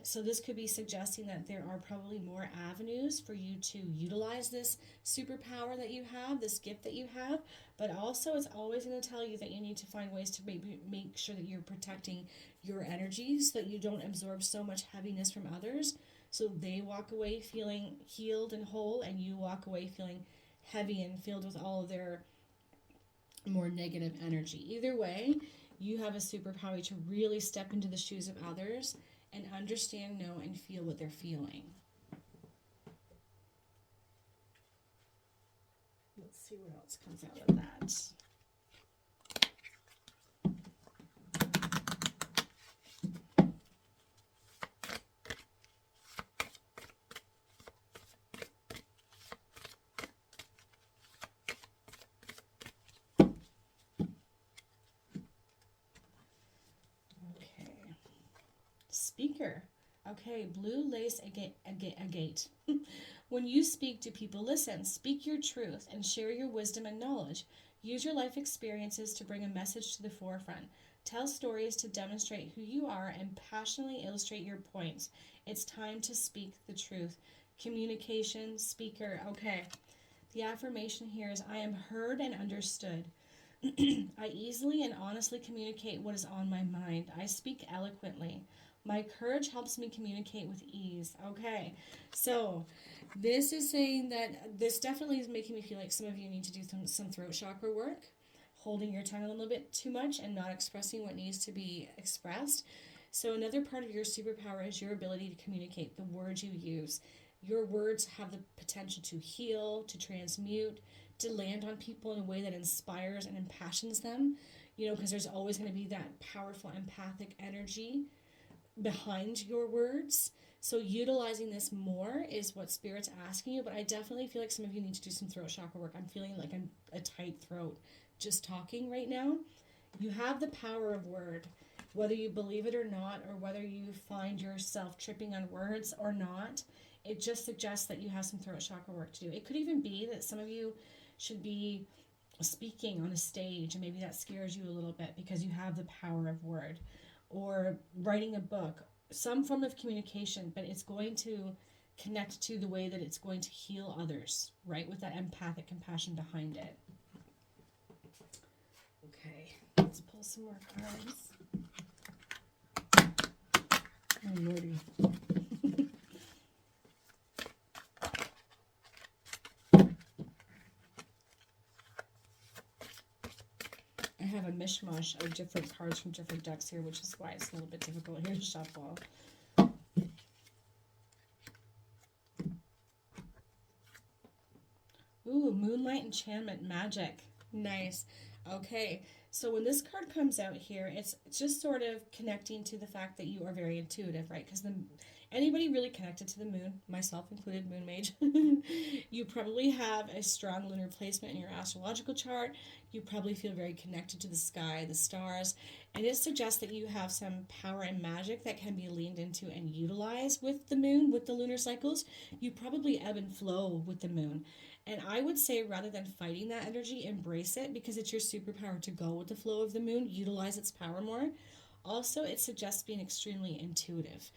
So this could be suggesting that there are probably more avenues for you to utilize this superpower that you have, this gift that you have, but also it's always going to tell you that you need to find ways to make sure that you're protecting your energy so that you don't absorb so much heaviness from others, so they walk away feeling healed and whole and you walk away feeling heavy and filled with all of their more negative energy. Either way, you have a superpower to really step into the shoes of others and understand, know, and feel what they're feeling. Let's see what else comes out of that. Speaker. Okay, blue lace agate. When you speak, do people listen? Speak your truth and share your wisdom and knowledge. Use your life experiences to bring a message to the forefront. Tell stories to demonstrate who you are and passionately illustrate your points. It's time to speak the truth. Communication, speaker. Okay, the affirmation here is, I am heard and understood. I easily and honestly communicate what is on my mind. I speak eloquently. My courage helps me communicate with ease. Okay, so this is saying that this definitely is making me feel like some of you need to do some throat chakra work, holding your tongue a little bit too much and not expressing what needs to be expressed. So another part of your superpower is your ability to communicate, the words you use. Your words have the potential to heal, to transmute, to land on people in a way that inspires and impassions them, because there's always going to be that powerful empathic energy behind your words. So utilizing this more is what Spirit's asking you, but I definitely feel like some of you need to do some throat chakra work. I'm feeling like I'm a tight throat just talking right now. You have the power of word, whether you believe it or not, or whether you find yourself tripping on words or not. It just suggests that you have some throat chakra work to do. It could even be that some of you should be speaking on a stage and maybe that scares you a little bit because you have the power of word, or writing a book, some form of communication, but it's going to connect to the way that it's going to heal others, right? With that empathic compassion behind it. Okay, let's pull some more cards. Oh, Lordy. I have a mishmash of different cards from different decks here, which is why it's a little bit difficult here to shuffle. Ooh, Moonlight Enchantment Magic. Nice. Okay, so when this card comes out here, it's just sort of connecting to the fact that you are very intuitive, right? Because anybody really connected to the moon, myself included, Moon Mage, you probably have a strong lunar placement in your astrological chart. You probably feel very connected to the sky, the stars, and it suggests that you have some power and magic that can be leaned into and utilized with the moon, with the lunar cycles. You probably ebb and flow with the moon. And I would say, rather than fighting that energy, embrace it, because it's your superpower to go with the flow of the moon, utilize its power more. Also, it suggests being extremely intuitive.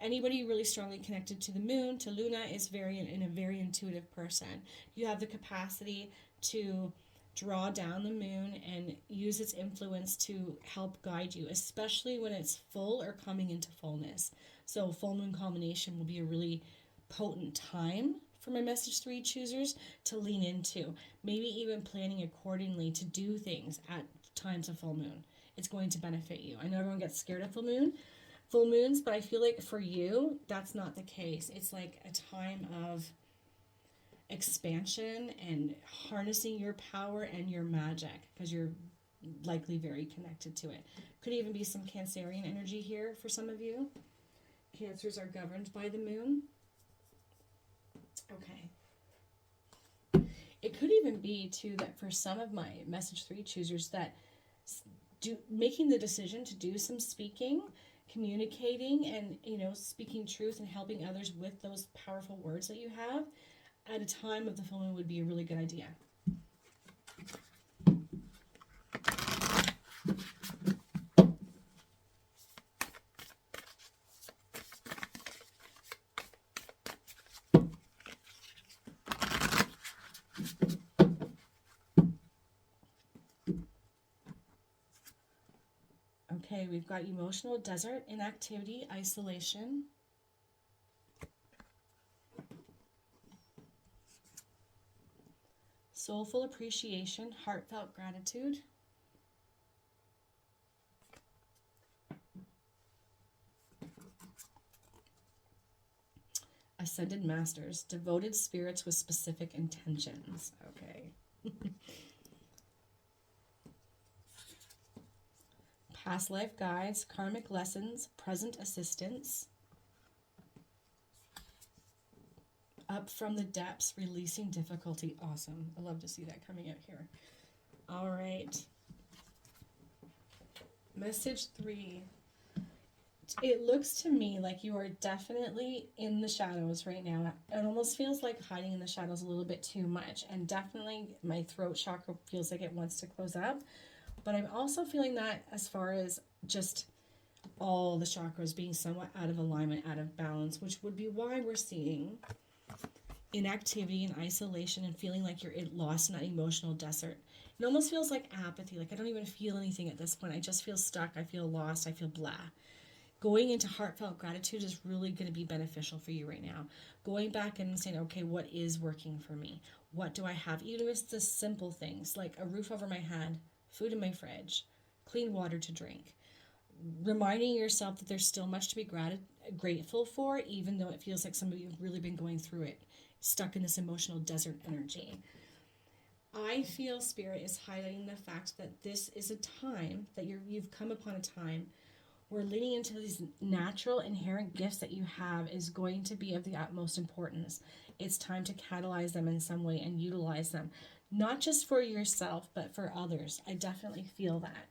Anybody really strongly connected to the moon, to Luna, is a very intuitive person. You have the capacity to draw down the moon and use its influence to help guide you, especially when it's full or coming into fullness. So full moon combination will be a really potent time for my message 3 choosers to lean into. Maybe even planning accordingly to do things at times of full moon. It's going to benefit you. I know everyone gets scared of full moons, but I feel like for you, that's not the case. It's like a time of expansion and harnessing your power and your magic, because you're likely very connected to it. Could even be some Cancerian energy here for some of you. Cancers are governed by the moon. Okay. It could even be too that for some of my message 3 choosers that making the decision to do some speaking, communicating, and speaking truth and helping others with those powerful words that you have at a time of the full moon would be a really good idea. Okay, we've got emotional desert, inactivity, isolation. Soulful appreciation, heartfelt gratitude. Ascended masters, devoted spirits with specific intentions. Okay. Past life guides, karmic lessons, present assistance. Up from the depths, releasing difficulty. Awesome. I love to see that coming out here. All right. Message 3. It looks to me like you are definitely in the shadows right now. It almost feels like hiding in the shadows a little bit too much. And definitely my throat chakra feels like it wants to close up. But I'm also feeling that as far as just all the chakras being somewhat out of alignment, out of balance, which would be why we're seeing inactivity and isolation and feeling like you're lost in that emotional desert. It almost feels like apathy, like I don't even feel anything at this point. I just feel stuck. I feel lost. I feel blah. Going into heartfelt gratitude is really going to be beneficial for you right now. Going back and saying, okay, what is working for me? What do I have? Even if it's the simple things like a roof over my head, food in my fridge, clean water to drink. Reminding yourself that there's still much to be grateful for, even though it feels like some of you have really been going through it, stuck in this emotional desert energy. I feel Spirit is highlighting the fact that this is a time that you've come upon a time where leaning into these natural inherent gifts that you have is going to be of the utmost importance. It's time to catalyze them in some way and utilize them, not just for yourself, but for others. I definitely feel that.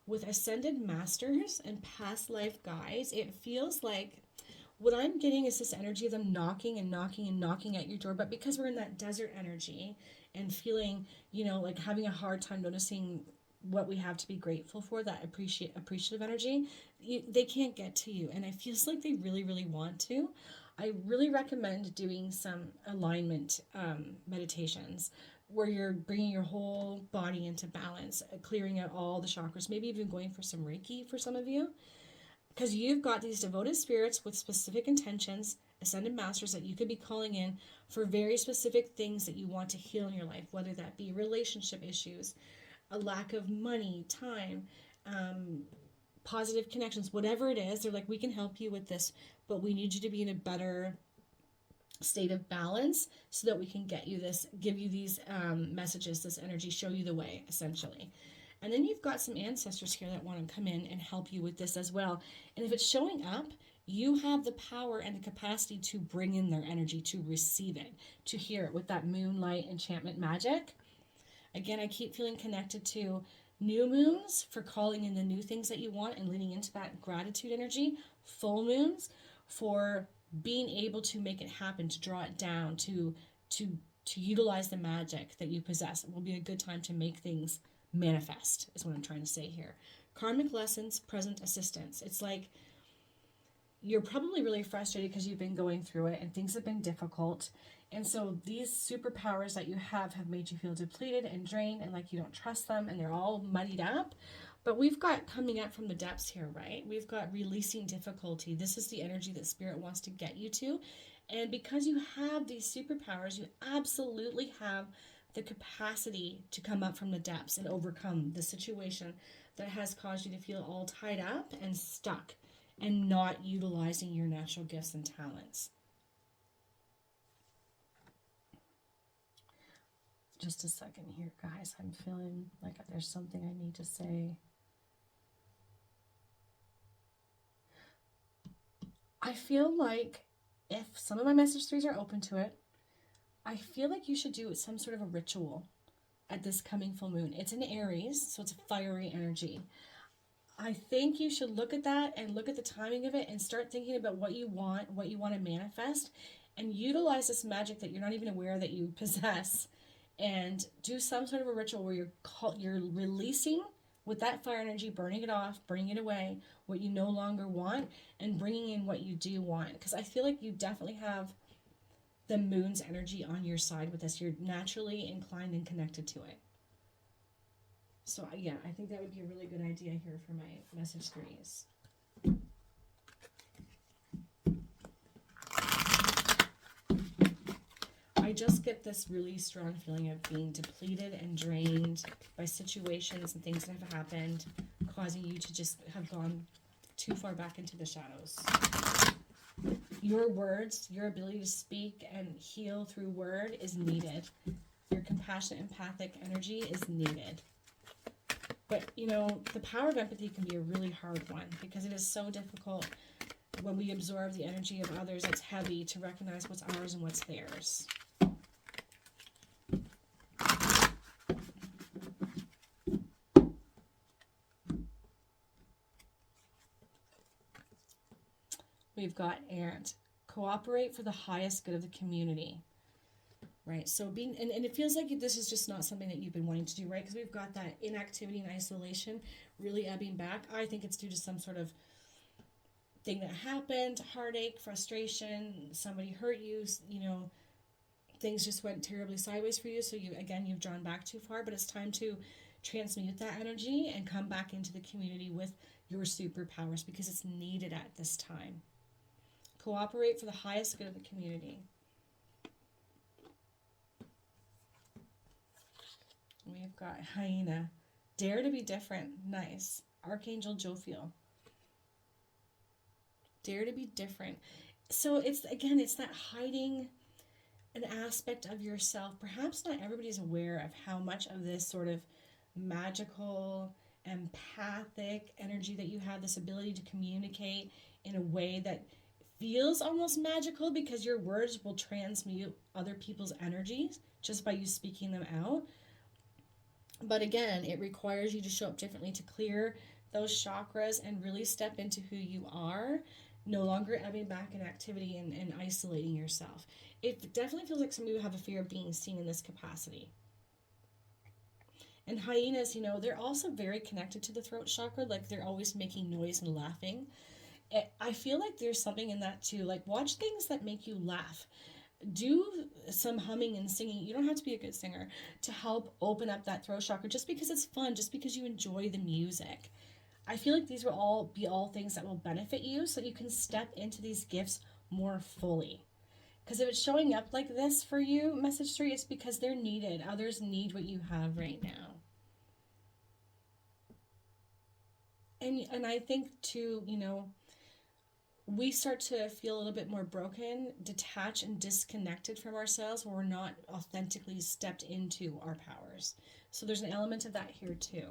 With ascended masters and past life guides, it feels like what I'm getting is this energy of them knocking and knocking and knocking at your door. But because we're in that desert energy and feeling, like having a hard time noticing what we have to be grateful for, that appreciative energy, they can't get to you. And it feels like they really, really want to. I really recommend doing some alignment meditations where you're bringing your whole body into balance, clearing out all the chakras, maybe even going for some Reiki for some of you. Because you've got these devoted spirits with specific intentions, ascended masters that you could be calling in for very specific things that you want to heal in your life, whether that be relationship issues, a lack of money, time, positive connections, whatever it is. They're like, we can help you with this, but we need you to be in a better state of balance so that we can give you these messages, this energy, show you the way, essentially. And then you've got some ancestors here that want to come in and help you with this as well. And if it's showing up, you have the power and the capacity to bring in their energy, to receive it, to hear it with that moonlight enchantment magic. Again, I keep feeling connected to new moons for calling in the new things that you want and leaning into that gratitude energy. Full moons for being able to make it happen, to draw it down, to utilize the magic that you possess. It will be a good time to make things manifest, is what I'm trying to say here. Karmic lessons, present assistance. It's like you're probably really frustrated because you've been going through it and things have been difficult. And so these superpowers that you have made you feel depleted and drained and like you don't trust them and they're all muddied up. But we've got coming up from the depths here, right? We've got releasing difficulty. This is the energy that Spirit wants to get you to. And because you have these superpowers, you absolutely have the capacity to come up from the depths and overcome the situation that has caused you to feel all tied up and stuck and not utilizing your natural gifts and talents. Just a second here, guys. I'm feeling like there's something I need to say. I feel like if some of my message threes are open to it, I feel like you should do some sort of a ritual at this coming full moon. It's in Aries, so it's a fiery energy. I think you should look at that and look at the timing of it and start thinking about what you want to manifest, and utilize this magic that you're not even aware that you possess, and do some sort of a ritual where you're releasing with that fire energy, burning it off, burning it away, what you no longer want, and bringing in what you do want. Because I feel like you definitely have the moon's energy on your side with this. You're naturally inclined and connected to it. So yeah, I think that would be a really good idea here for my message threes. I just get this really strong feeling of being depleted and drained by situations and things that have happened, causing you to just have gone too far back into the shadows. Your words, your ability to speak and heal through word is needed. Your compassionate, empathic energy is needed. But, you know, the power of empathy can be a really hard one because it is so difficult when we absorb the energy of others that's heavy to recognize what's ours and what's theirs. We've got and cooperate for the highest good of the community. Right, so being, and it feels like this is just not something that you've been wanting to do, right? Because we've got that inactivity and isolation really ebbing back. I think it's due to some sort of thing that happened, heartache, frustration, somebody hurt you, you know, things just went terribly sideways for you. So you've drawn back too far, but it's time to transmute that energy and come back into the community with your superpowers because it's needed at this time. Cooperate for the highest good of the community. We've got hyena. Dare to be different. Nice. Archangel Jophiel. Dare to be different. So it's that hiding an aspect of yourself. Perhaps not everybody's aware of how much of this sort of magical, empathic energy that you have, this ability to communicate in a way that feels almost magical because your words will transmute other people's energies just by you speaking them out. But again, it requires you to show up differently to clear those chakras and really step into who you are, no longer ebbing back in activity and isolating yourself. It definitely feels like some of you have a fear of being seen in this capacity. And hyenas, you know, they're also very connected to the throat chakra, like they're always making noise and laughing. I feel like there's something in that too. Like, watch things that make you laugh. Do some humming and singing. You don't have to be a good singer to help open up that throat chakra just because it's fun, just because you enjoy the music. I feel like these will all be things that will benefit you so that you can step into these gifts more fully. Because if it's showing up like this for you, message 3, it's because they're needed. Others need what you have right now. And I think too, you know, we start to feel a little bit more broken, detached, and disconnected from ourselves when we're not authentically stepped into our powers. So there's an element of that here too.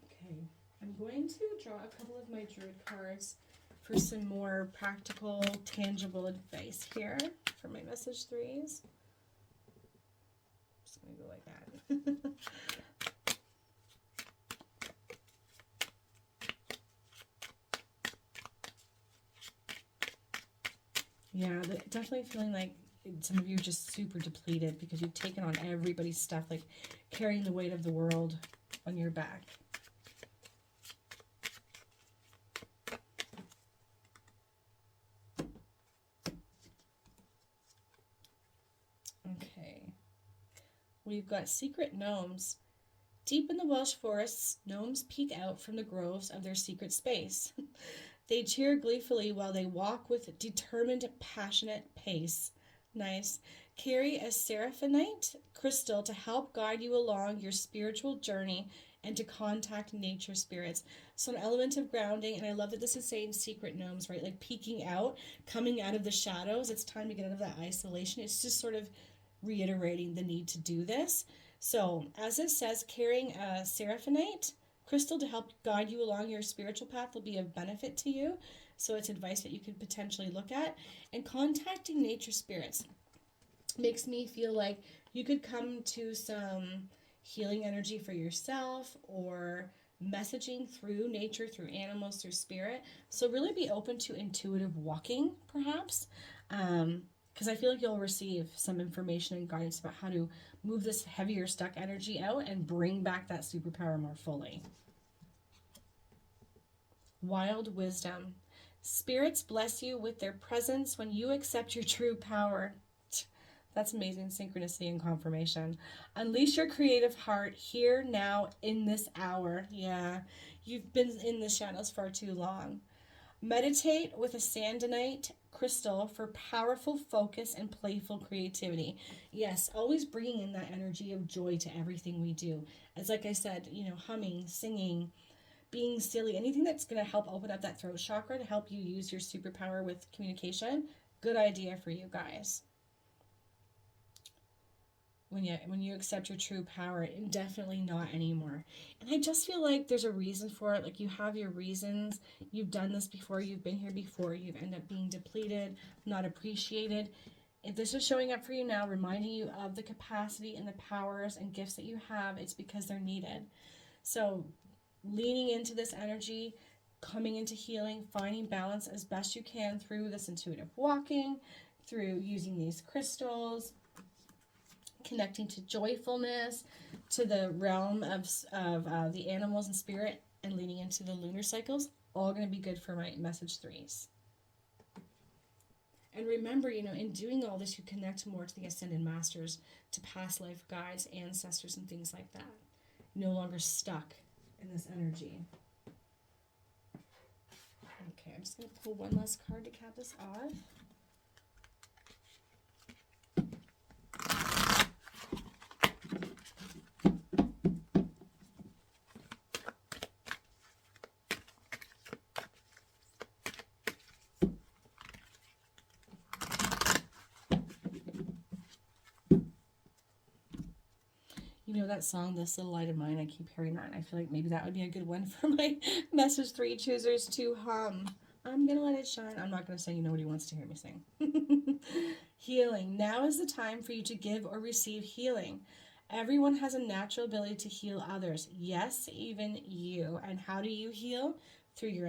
Okay, I'm going to draw a couple of my Druid cards for some more practical, tangible advice here for my message 3s. I'm just going to go like that. Yeah, definitely feeling like some of you are just super depleted because you've taken on everybody's stuff, like carrying the weight of the world on your back. Okay. We've got secret gnomes. Deep in the Welsh forests, gnomes peek out from the groves of their secret space. They cheer gleefully while they walk with determined, passionate pace. Nice. Carry a seraphonite crystal to help guide you along your spiritual journey and to contact nature spirits. So an element of grounding, and I love that this is saying secret gnomes, right? Like peeking out, coming out of the shadows. It's time to get out of that isolation. It's just sort of reiterating the need to do this. So as it says, carrying a seraphonite crystal to help guide you along your spiritual path will be of benefit to you. So it's advice that you could potentially look at. And contacting nature spirits makes me feel like you could come to some healing energy for yourself, or messaging through nature, through animals, through spirit. So really be open to intuitive walking, perhaps. Because I feel like you'll receive some information and guidance about how to move this heavier stuck energy out and bring back that superpower more fully. Wild wisdom. Spirits bless you with their presence when you accept your true power. That's amazing synchronicity and confirmation. Unleash your creative heart here, now, in this hour. Yeah, you've been in the shadows far too long. Meditate with a sandonite crystal for powerful focus and playful creativity. Yes, always bringing in that energy of joy to everything we do. As like I said, humming, singing, being silly, anything that's going to help open up that throat chakra to help you use your superpower with communication. Good idea for you guys. When you accept your true power, and definitely not anymore. And I just feel like there's a reason for it. Like, you have your reasons. You've done this before. You've been here before. You've ended up being depleted, not appreciated. If this is showing up for you now, reminding you of the capacity and the powers and gifts that you have, it's because they're needed. So leaning into this energy, coming into healing, finding balance as best you can through this intuitive walking, through using these crystals, connecting to joyfulness, to the realm of the animals and spirit, and leaning into the lunar cycles, all going to be good for my message 3s. And remember, in doing all this, you connect more to the ascended masters, to past life guides, ancestors, and things like that. No longer stuck in this energy. Okay, I'm just going to pull one last card to cap this off. That song, This Little Light of Mine, I keep hearing that, and I feel like maybe that would be a good one for my message 3 choosers to hum. I'm gonna let it shine. I'm not gonna sing. Nobody wants to hear me sing. Healing. Now is the time for you to give or receive healing. Everyone has a natural ability to heal others. Yes, even you. And how do you heal? Through your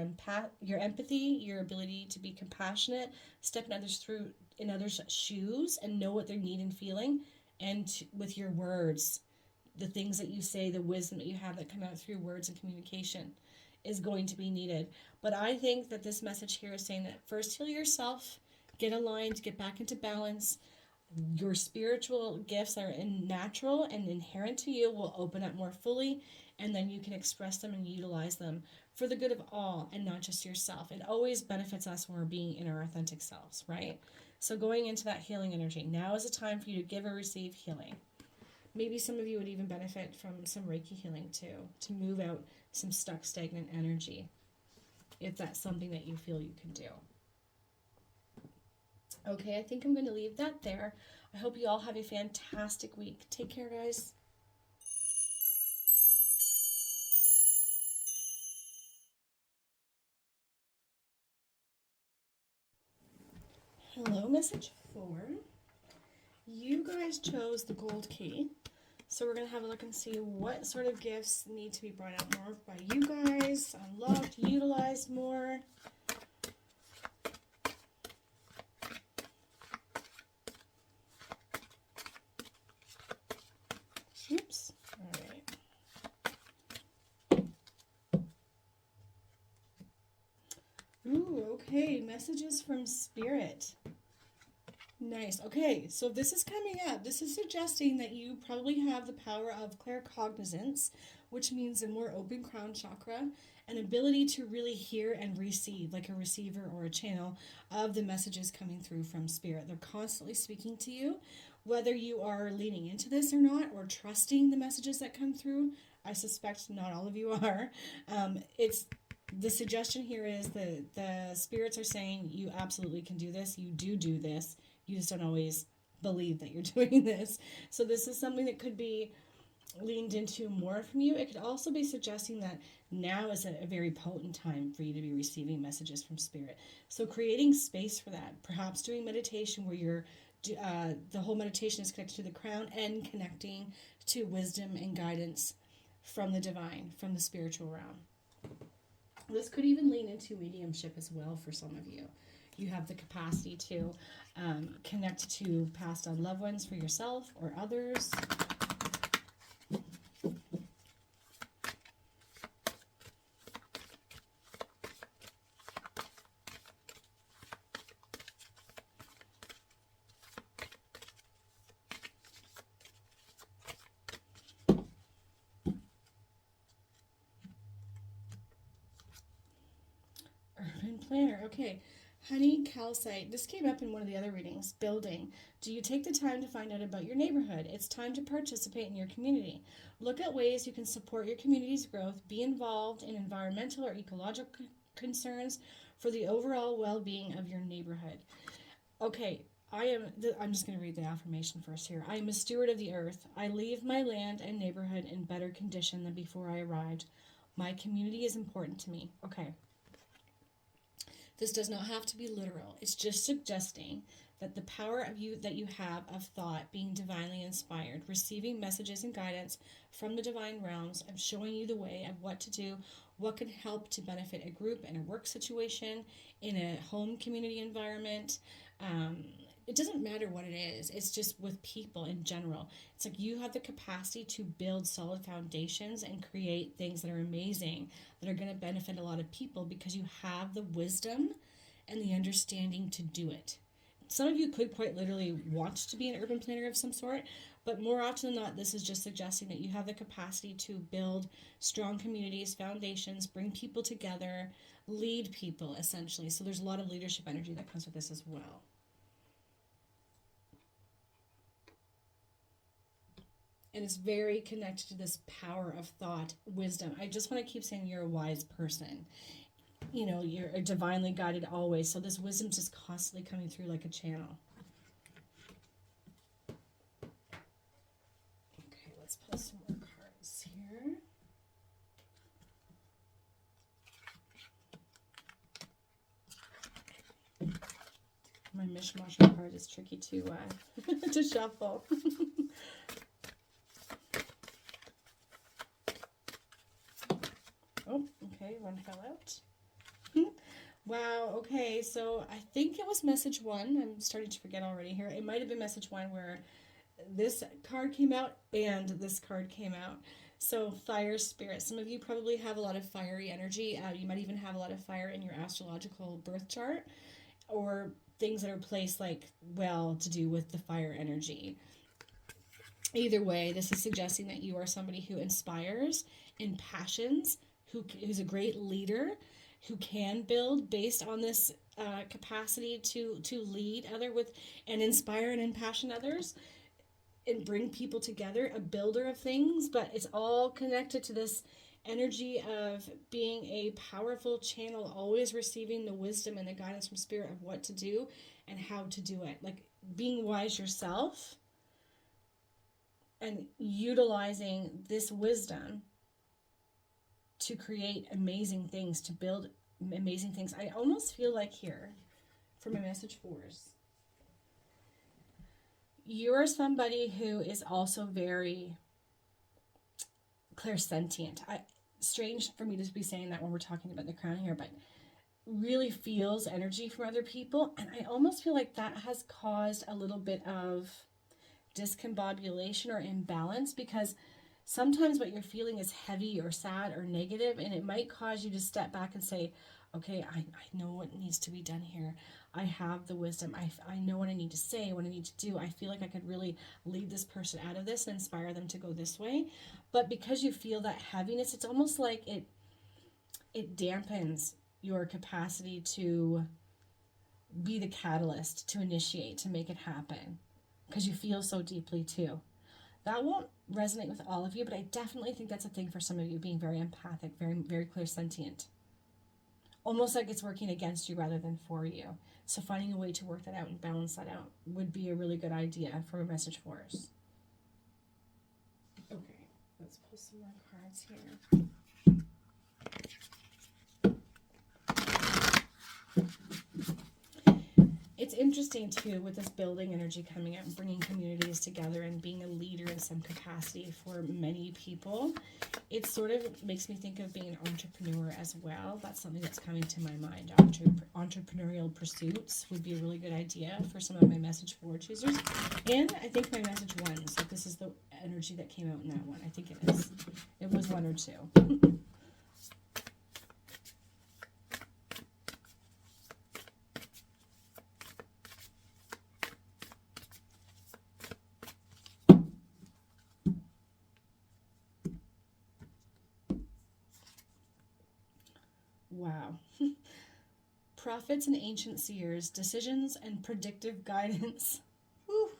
empathy, your ability to be compassionate, step in others' shoes, and know what they need and feeling, and with your words. The things that you say, the wisdom that you have that come out through words and communication is going to be needed. But I think that this message here is saying that first heal yourself, get aligned, get back into balance. Your spiritual gifts are natural and inherent to you, will open up more fully, and then you can express them and utilize them for the good of all and not just yourself. It always benefits us when we're being in our authentic selves, right? So going into that healing energy, now is the time for you to give or receive healing. Maybe some of you would even benefit from some Reiki healing too, to move out some stuck, stagnant energy, if that's something that you feel you can do. Okay, I think I'm going to leave that there. I hope you all have a fantastic week. Take care, guys. Hello, message 4. You guys chose the gold key. So we're going to have a look and see what sort of gifts need to be brought out more by you guys, unlocked, utilized more. Oops. All right. Ooh, okay. Messages from Spirit. Nice. Okay, so this is coming up. This is suggesting that you probably have the power of claircognizance, which means a more open crown chakra, an ability to really hear and receive, like a receiver or a channel of the messages coming through from Spirit. They're constantly speaking to you, whether you are leaning into this or not, or trusting the messages that come through. I suspect not all of you are. It's the suggestion here is that the spirits are saying you absolutely can do this. You do this. You just don't always believe that you're doing this. So this is something that could be leaned into more from you. It could also be suggesting that now is a very potent time for you to be receiving messages from spirit. So creating space for that, perhaps doing meditation where you're the whole meditation is connected to the crown and connecting to wisdom and guidance from the divine, from the spiritual realm. This could even lean into mediumship as well for some of you. You have the capacity to connect to past on loved ones for yourself or others. Urban planner. Okay. Honey calcite. This came up in one of the other readings. Building. Do you take the time to find out about your neighborhood? It's time to participate in your community. Look at ways you can support your community's growth. Be involved in environmental or ecological concerns for the overall well-being of your neighborhood. Okay, I'm just going to read the affirmation first here. I am a steward of the earth. I leave my land and neighborhood in better condition than before I arrived. My community is important to me. Okay. This does not have to be literal. It's just suggesting that the power of you that you have of thought, being divinely inspired, receiving messages and guidance from the divine realms, of showing you the way of what to do, what can help to benefit a group in a work situation, in a home community environment. It doesn't matter what it is. It's just with people in general. It's like you have the capacity to build solid foundations and create things that are amazing, that are going to benefit a lot of people because you have the wisdom and the understanding to do it. Some of you could quite literally want to be an urban planner of some sort, but more often than not, this is just suggesting that you have the capacity to build strong communities, foundations, bring people together, lead people, essentially. So there's a lot of leadership energy that comes with this as well. And it's very connected to this power of thought, wisdom. I just want to keep saying you're a wise person. You know, you're divinely guided always. So this wisdom's just constantly coming through like a channel. Okay, let's pull some more cards here. My mishmash of card is tricky to to shuffle. Oh, okay, one fell out. Wow, okay, so I think it was message one. I'm starting to forget already here. It might have been message one where this card came out and this card came out. So fire spirit. Some of you probably have a lot of fiery energy. You might even have a lot of fire in your astrological birth chart, or things that are placed like well to do with the fire energy. Either way, this is suggesting that you are somebody who inspires, impassions, who's a great leader, who can build based on this capacity to lead other with and inspire and impassion others and bring people together, a builder of things. But it's all connected to this energy of being a powerful channel, always receiving the wisdom and the guidance from spirit of what to do and how to do it. Like being wise yourself and utilizing this wisdom to create amazing things, to build amazing things. I almost feel like here, for my message fours, you're somebody who is also very clairsentient. Strange for me to be saying that when we're talking about the crown here, but really feels energy from other people. And I almost feel like that has caused a little bit of discombobulation or imbalance, because sometimes what you're feeling is heavy or sad or negative, and it might cause you to step back and say, okay, I know what needs to be done here. I have the wisdom. I know what I need to say, what I need to do. I feel like I could really lead this person out of this and inspire them to go this way. But because you feel that heaviness, it's almost like it dampens your capacity to be the catalyst, to initiate, to make it happen, because you feel so deeply too. That won't resonate with all of you, but I definitely think that's a thing for some of you, being very empathic, very, very clairsentient. Almost like it's working against you rather than for you. So finding a way to work that out and balance that out would be a really good idea for a message for us. Okay. Let's pull some more cards here. It's interesting too with this building energy coming up, bringing communities together and being a leader in some capacity for many people. It sort of makes me think of being an entrepreneur as well. That's something that's coming to my mind. Entrepreneurial pursuits would be a really good idea for some of my message 4 choosers. And I think my message 1, so this is the energy that came out in that one. I think it is. It was 1 or 2. Wow. Prophets and ancient seers, decisions and predictive guidance. Whew.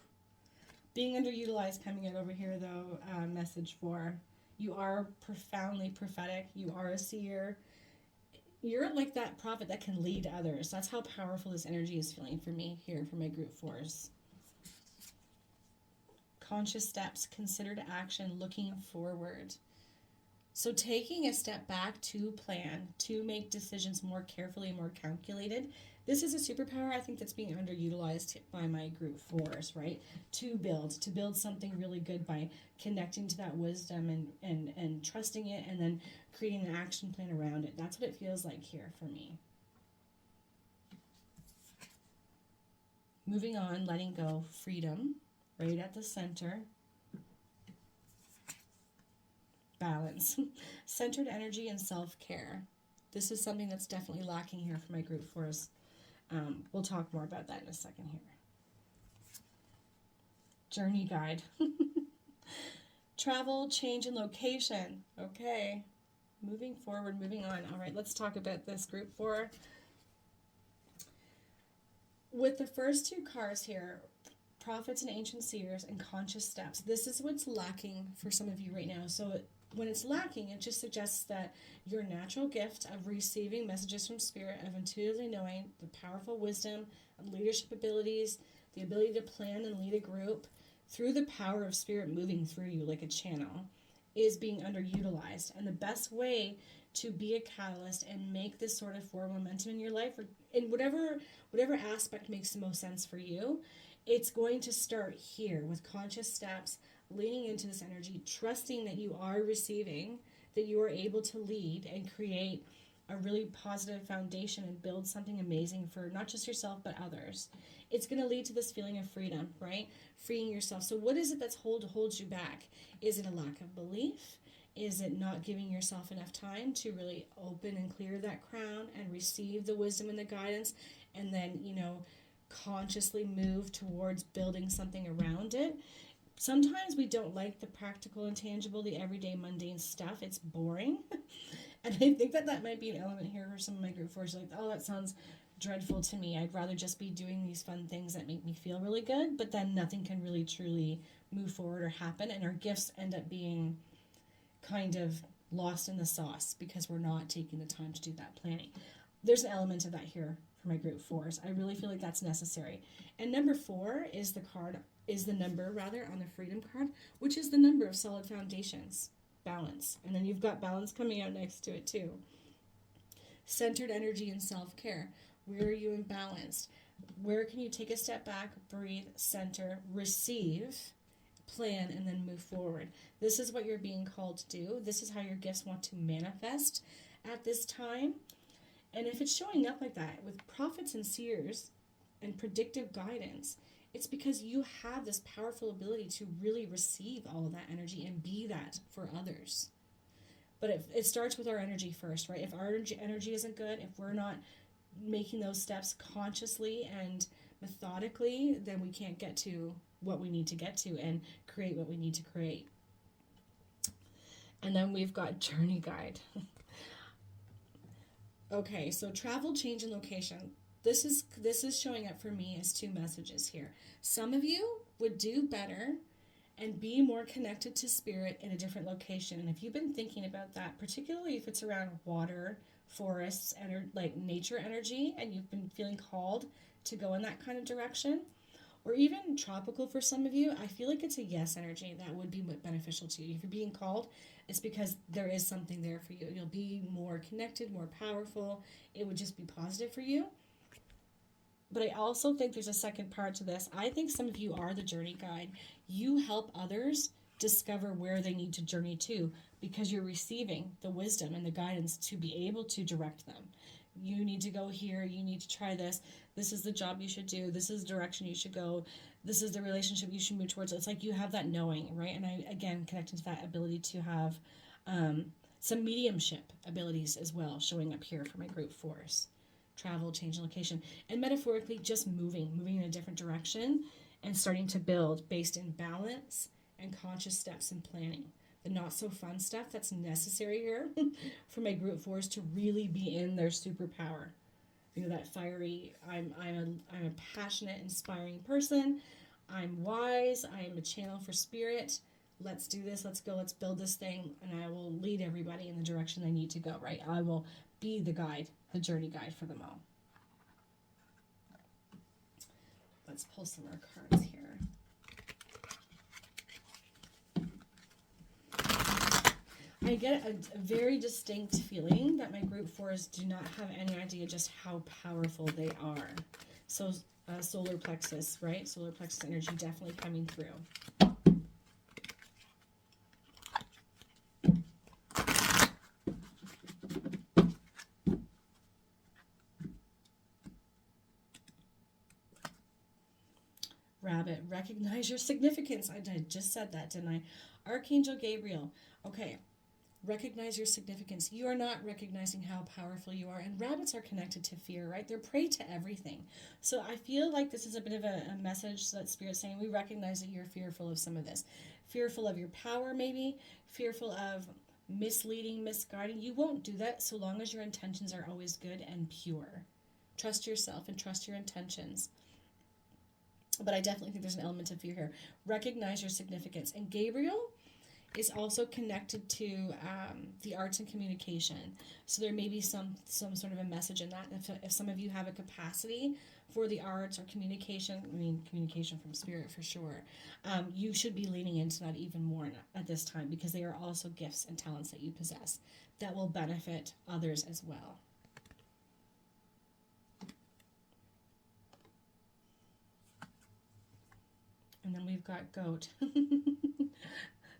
Being underutilized coming out over here, though, message 4. You are profoundly prophetic. You are a seer. You're like that prophet that can lead others. That's how powerful this energy is feeling for me here for my group 4s. Conscious steps, considered action, looking forward. So taking a step back to plan, to make decisions more carefully, more calculated. This is a superpower I think that's being underutilized by my group 4s, right? To build something really good by connecting to that wisdom and trusting it and then creating an action plan around it. That's what it feels like here for me. Moving on, letting go, freedom, right at the center. Balance, centered energy, and self-care. This is something that's definitely lacking here for my group 4s. We'll talk more about that in a second here. Journey guide. Travel, change, and location. Okay. Moving forward, moving on. All right, let's talk about this group 4. With the first 2 cards here, prophets and ancient seers and conscious steps, this is what's lacking for some of you right now. So when it's lacking, it just suggests that your natural gift of receiving messages from spirit, of intuitively knowing the powerful wisdom and leadership abilities, the ability to plan and lead a group through the power of spirit moving through you like a channel, is being underutilized. And the best way to be a catalyst and make this sort of forward momentum in your life, or in whatever aspect makes the most sense for you, it's going to start here with conscious steps, leaning into this energy, trusting that you are receiving, that you are able to lead and create a really positive foundation and build something amazing for not just yourself but others. It's going to lead to this feeling of freedom, right? Freeing yourself. So what is it that's holds you back? Is it a lack of belief? Is it not giving yourself enough time to really open and clear that crown and receive the wisdom and the guidance, and then, consciously move towards building something around it? Sometimes we don't like the practical and tangible, the everyday mundane stuff. It's boring. And I think that might be an element here for some of my group 4s. Like, oh, that sounds dreadful to me. I'd rather just be doing these fun things that make me feel really good, but then nothing can really truly move forward or happen. And our gifts end up being kind of lost in the sauce because we're not taking the time to do that planning. There's an element of that here for my group 4s. I really feel like that's necessary. And number 4 is the number on the freedom card, which is the number of solid foundations, balance. And then you've got balance coming out next to it too. Centered energy and self-care. Where are you in balance? Where can you take a step back, breathe, center, receive, plan, and then move forward? This is what you're being called to do. This is how your gifts want to manifest at this time. And if it's showing up like that with prophets and seers and predictive guidance, it's because you have this powerful ability to really receive all of that energy and be that for others. But it starts with our energy first, right? If our energy isn't good, if we're not making those steps consciously and methodically, then we can't get to what we need to get to and create what we need to create. And then we've got journey guide. Okay, so travel, change, and location. This is showing up for me as 2 messages here. Some of you would do better and be more connected to spirit in a different location. And if you've been thinking about that, particularly if it's around water, forests, and like nature energy, and you've been feeling called to go in that kind of direction, or even tropical for some of you, I feel like it's a yes energy that would be beneficial to you. If you're being called, it's because there is something there for you. You'll be more connected, more powerful. It would just be positive for you. But I also think there's a second part to this. I think some of you are the journey guide. You help others discover where they need to journey to because you're receiving the wisdom and the guidance to be able to direct them. You need to go here. You need to try this. This is the job you should do. This is the direction you should go. This is the relationship you should move towards. It's like you have that knowing, right? And I, again, connecting to that ability to have some mediumship abilities as well showing up here for my group force. Travel, change in location, and metaphorically just moving in a different direction and starting to build based in balance and conscious steps and planning. The not so fun stuff that's necessary here for my group fours to really be in their superpower. You know, that fiery, I'm a passionate, inspiring person. I'm wise. I am a channel for spirit. Let's do this. Let's go. Let's build this thing. And I will lead everybody in the direction they need to go, right? I will be the guide, the journey guide for them all. Let's pull some more cards here. I get a very distinct feeling that my group fours do not have any idea just how powerful they are. So solar plexus, right? Solar plexus energy definitely coming through. Rabbit, recognize your significance. I just said that, didn't I? Archangel Gabriel. Okay. Recognize your significance. You are not recognizing how powerful you are. And rabbits are connected to fear, right? They're prey to everything. So I feel like this is a bit of a message that Spirit's saying we recognize that you're fearful of some of this. Fearful of your power, maybe. Fearful of misleading, misguiding. You won't do that so long as your intentions are always good and pure. Trust yourself and trust your intentions. But I definitely think there's an element of fear here. Recognize your significance. And Gabriel is also connected to the arts and communication. So there may be some sort of a message in that. If some of you have a capacity for the arts or communication, I mean communication from spirit for sure, you should be leaning into that even more at this time because they are also gifts and talents that you possess that will benefit others as well. And then we've got goat.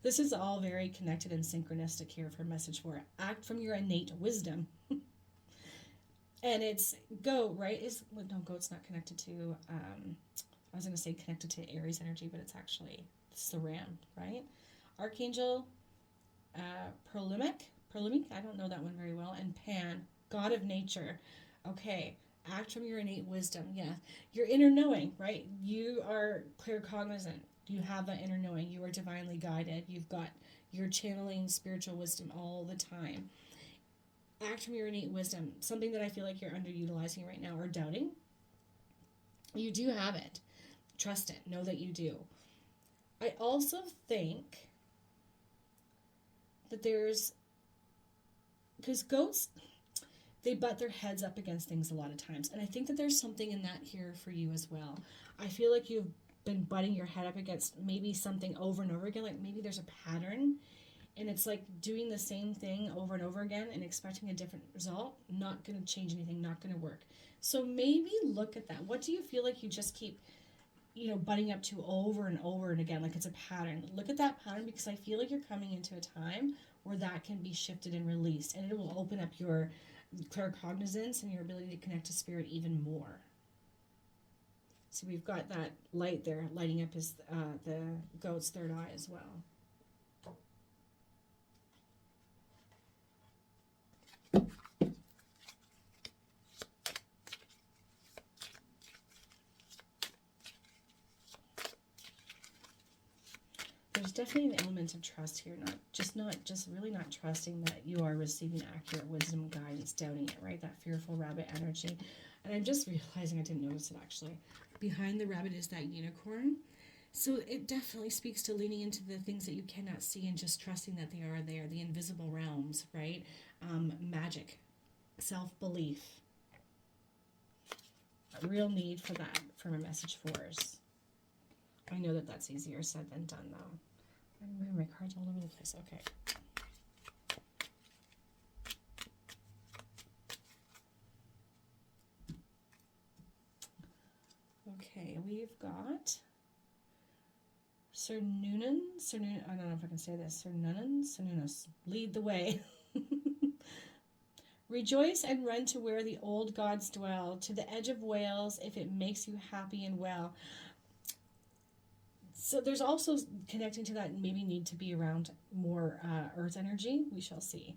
This is all very connected and synchronistic here for message 4. Act from your innate wisdom. And it's goat, right? No, goat's not connected to, I was going to say connected to Aries energy, but it's the ram, right? Archangel Perlumic, I don't know that one very well. And Pan, god of nature. Okay. Act from your innate wisdom. Yeah. Your inner knowing, right? You are claircognizant. You have that inner knowing. You are divinely guided. You're channeling spiritual wisdom all the time. Act from your innate wisdom. Something that I feel like you're underutilizing right now or doubting. You do have it. Trust it. Know that you do. I also think that because goats, they butt their heads up against things a lot of times. And I think that there's something in that here for you as well. I feel like you've been butting your head up against maybe something over and over again. Like maybe there's a pattern and it's like doing the same thing over and over again and expecting a different result. Not going to change anything, not going to work. So maybe look at that. What do you feel like you just keep, butting up to over and over and again? Like it's a pattern. Look at that pattern because I feel like you're coming into a time where that can be shifted and released and it will open up your claircognizance and your ability to connect to spirit even more. So we've got that light there lighting up his the goat's third eye as well. There's definitely an element of trust here, not just trusting that you are receiving accurate wisdom guidance, doubting it, right? That fearful rabbit energy. And I'm just realizing I didn't notice it actually. Behind the rabbit is that unicorn. So it definitely speaks to leaning into the things that you cannot see and just trusting that they are there, the invisible realms, right? Magic, self-belief. A real need for that from a message force. I know that that's easier said than done, though. I'm moving my cards all over the place. Okay. Okay, we've got Sir Noonan, I don't know if I can say this, Sir Nunnus, lead the way. Rejoice and run to where the old gods dwell, to the edge of Wales, if it makes you happy and well. So there's also connecting to that maybe need to be around more earth energy. We shall see.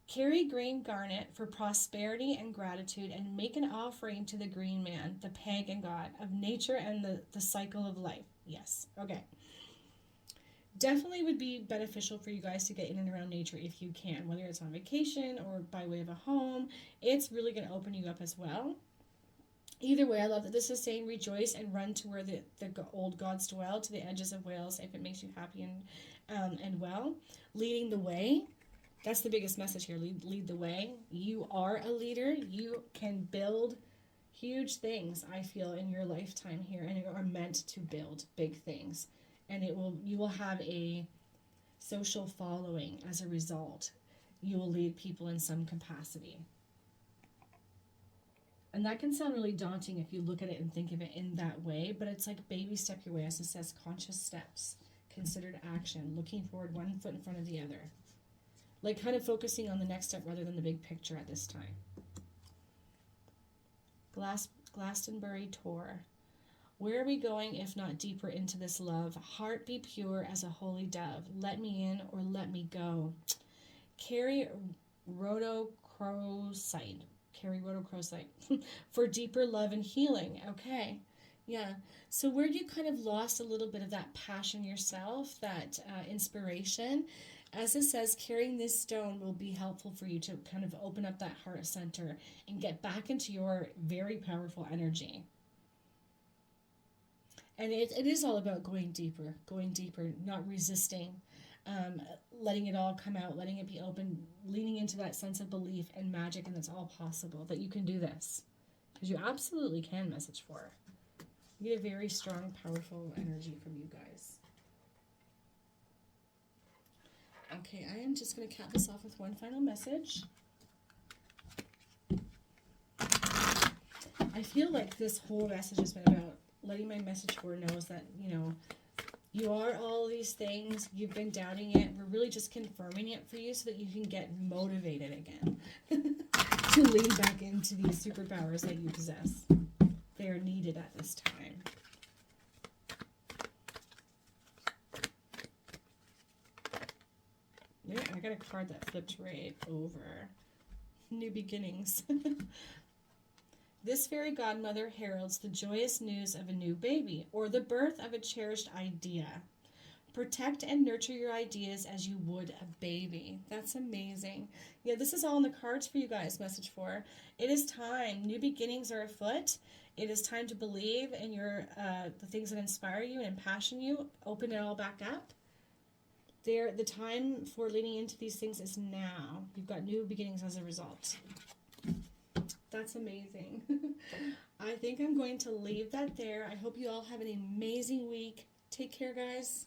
Carry green garnet for prosperity and gratitude, and make an offering to the green man, the pagan god of nature and the cycle of life. Yes, okay. Definitely would be beneficial for you guys to get in and around nature if you can, whether it's on vacation or by way of a home. It's really going to open you up as well. Either way, I love that this is saying rejoice and run to where the old gods dwell, to the edges of Wales, if it makes you happy and well. Leading the way. That's the biggest message here. Lead the way. You are a leader. You can build huge things, I feel, in your lifetime here, and you are meant to build big things. And you will have a social following as a result. You will lead people in some capacity. And that can sound really daunting if you look at it and think of it in that way, but it's like baby step your way, as it says, conscious steps, considered action, looking forward one foot in front of the other. Like kind of focusing on the next step rather than the big picture at this time. Glastonbury Tour. Where are we going if not deeper into this love? Heart be pure as a holy dove. Let me in or let me go. Carry rhodochrosite. For deeper love and healing. Okay. Yeah. So where you kind of lost a little bit of that passion yourself, that inspiration, as it says, carrying this stone will be helpful for you to kind of open up that heart center and get back into your very powerful energy. And it is all about going deeper, not resisting, letting it all come out, letting it be open, leaning into that sense of belief and magic, and it's all possible, that you can do this. Because you absolutely can, message 4. You get a very strong, powerful energy from you guys. Okay, I am just going to cap this off with one final message. I feel like this whole message has been about letting my message 4 knows that, you are all these things. You've been doubting it. We're really just confirming it for you so that you can get motivated again to lean back into these superpowers that you possess. They are needed at this time. Yeah, I got a card that flipped right over. New beginnings. This fairy godmother heralds the joyous news of a new baby or the birth of a cherished idea. Protect and nurture your ideas as you would a baby. That's amazing. Yeah, this is all in the cards for you guys, message 4. It is time. New beginnings are afoot. It is time to believe in your the things that inspire you and impassion you. Open it all back up. The time for leaning into these things is now. You've got new beginnings as a result. That's amazing. I think I'm going to leave that there. I hope you all have an amazing week. Take care, guys.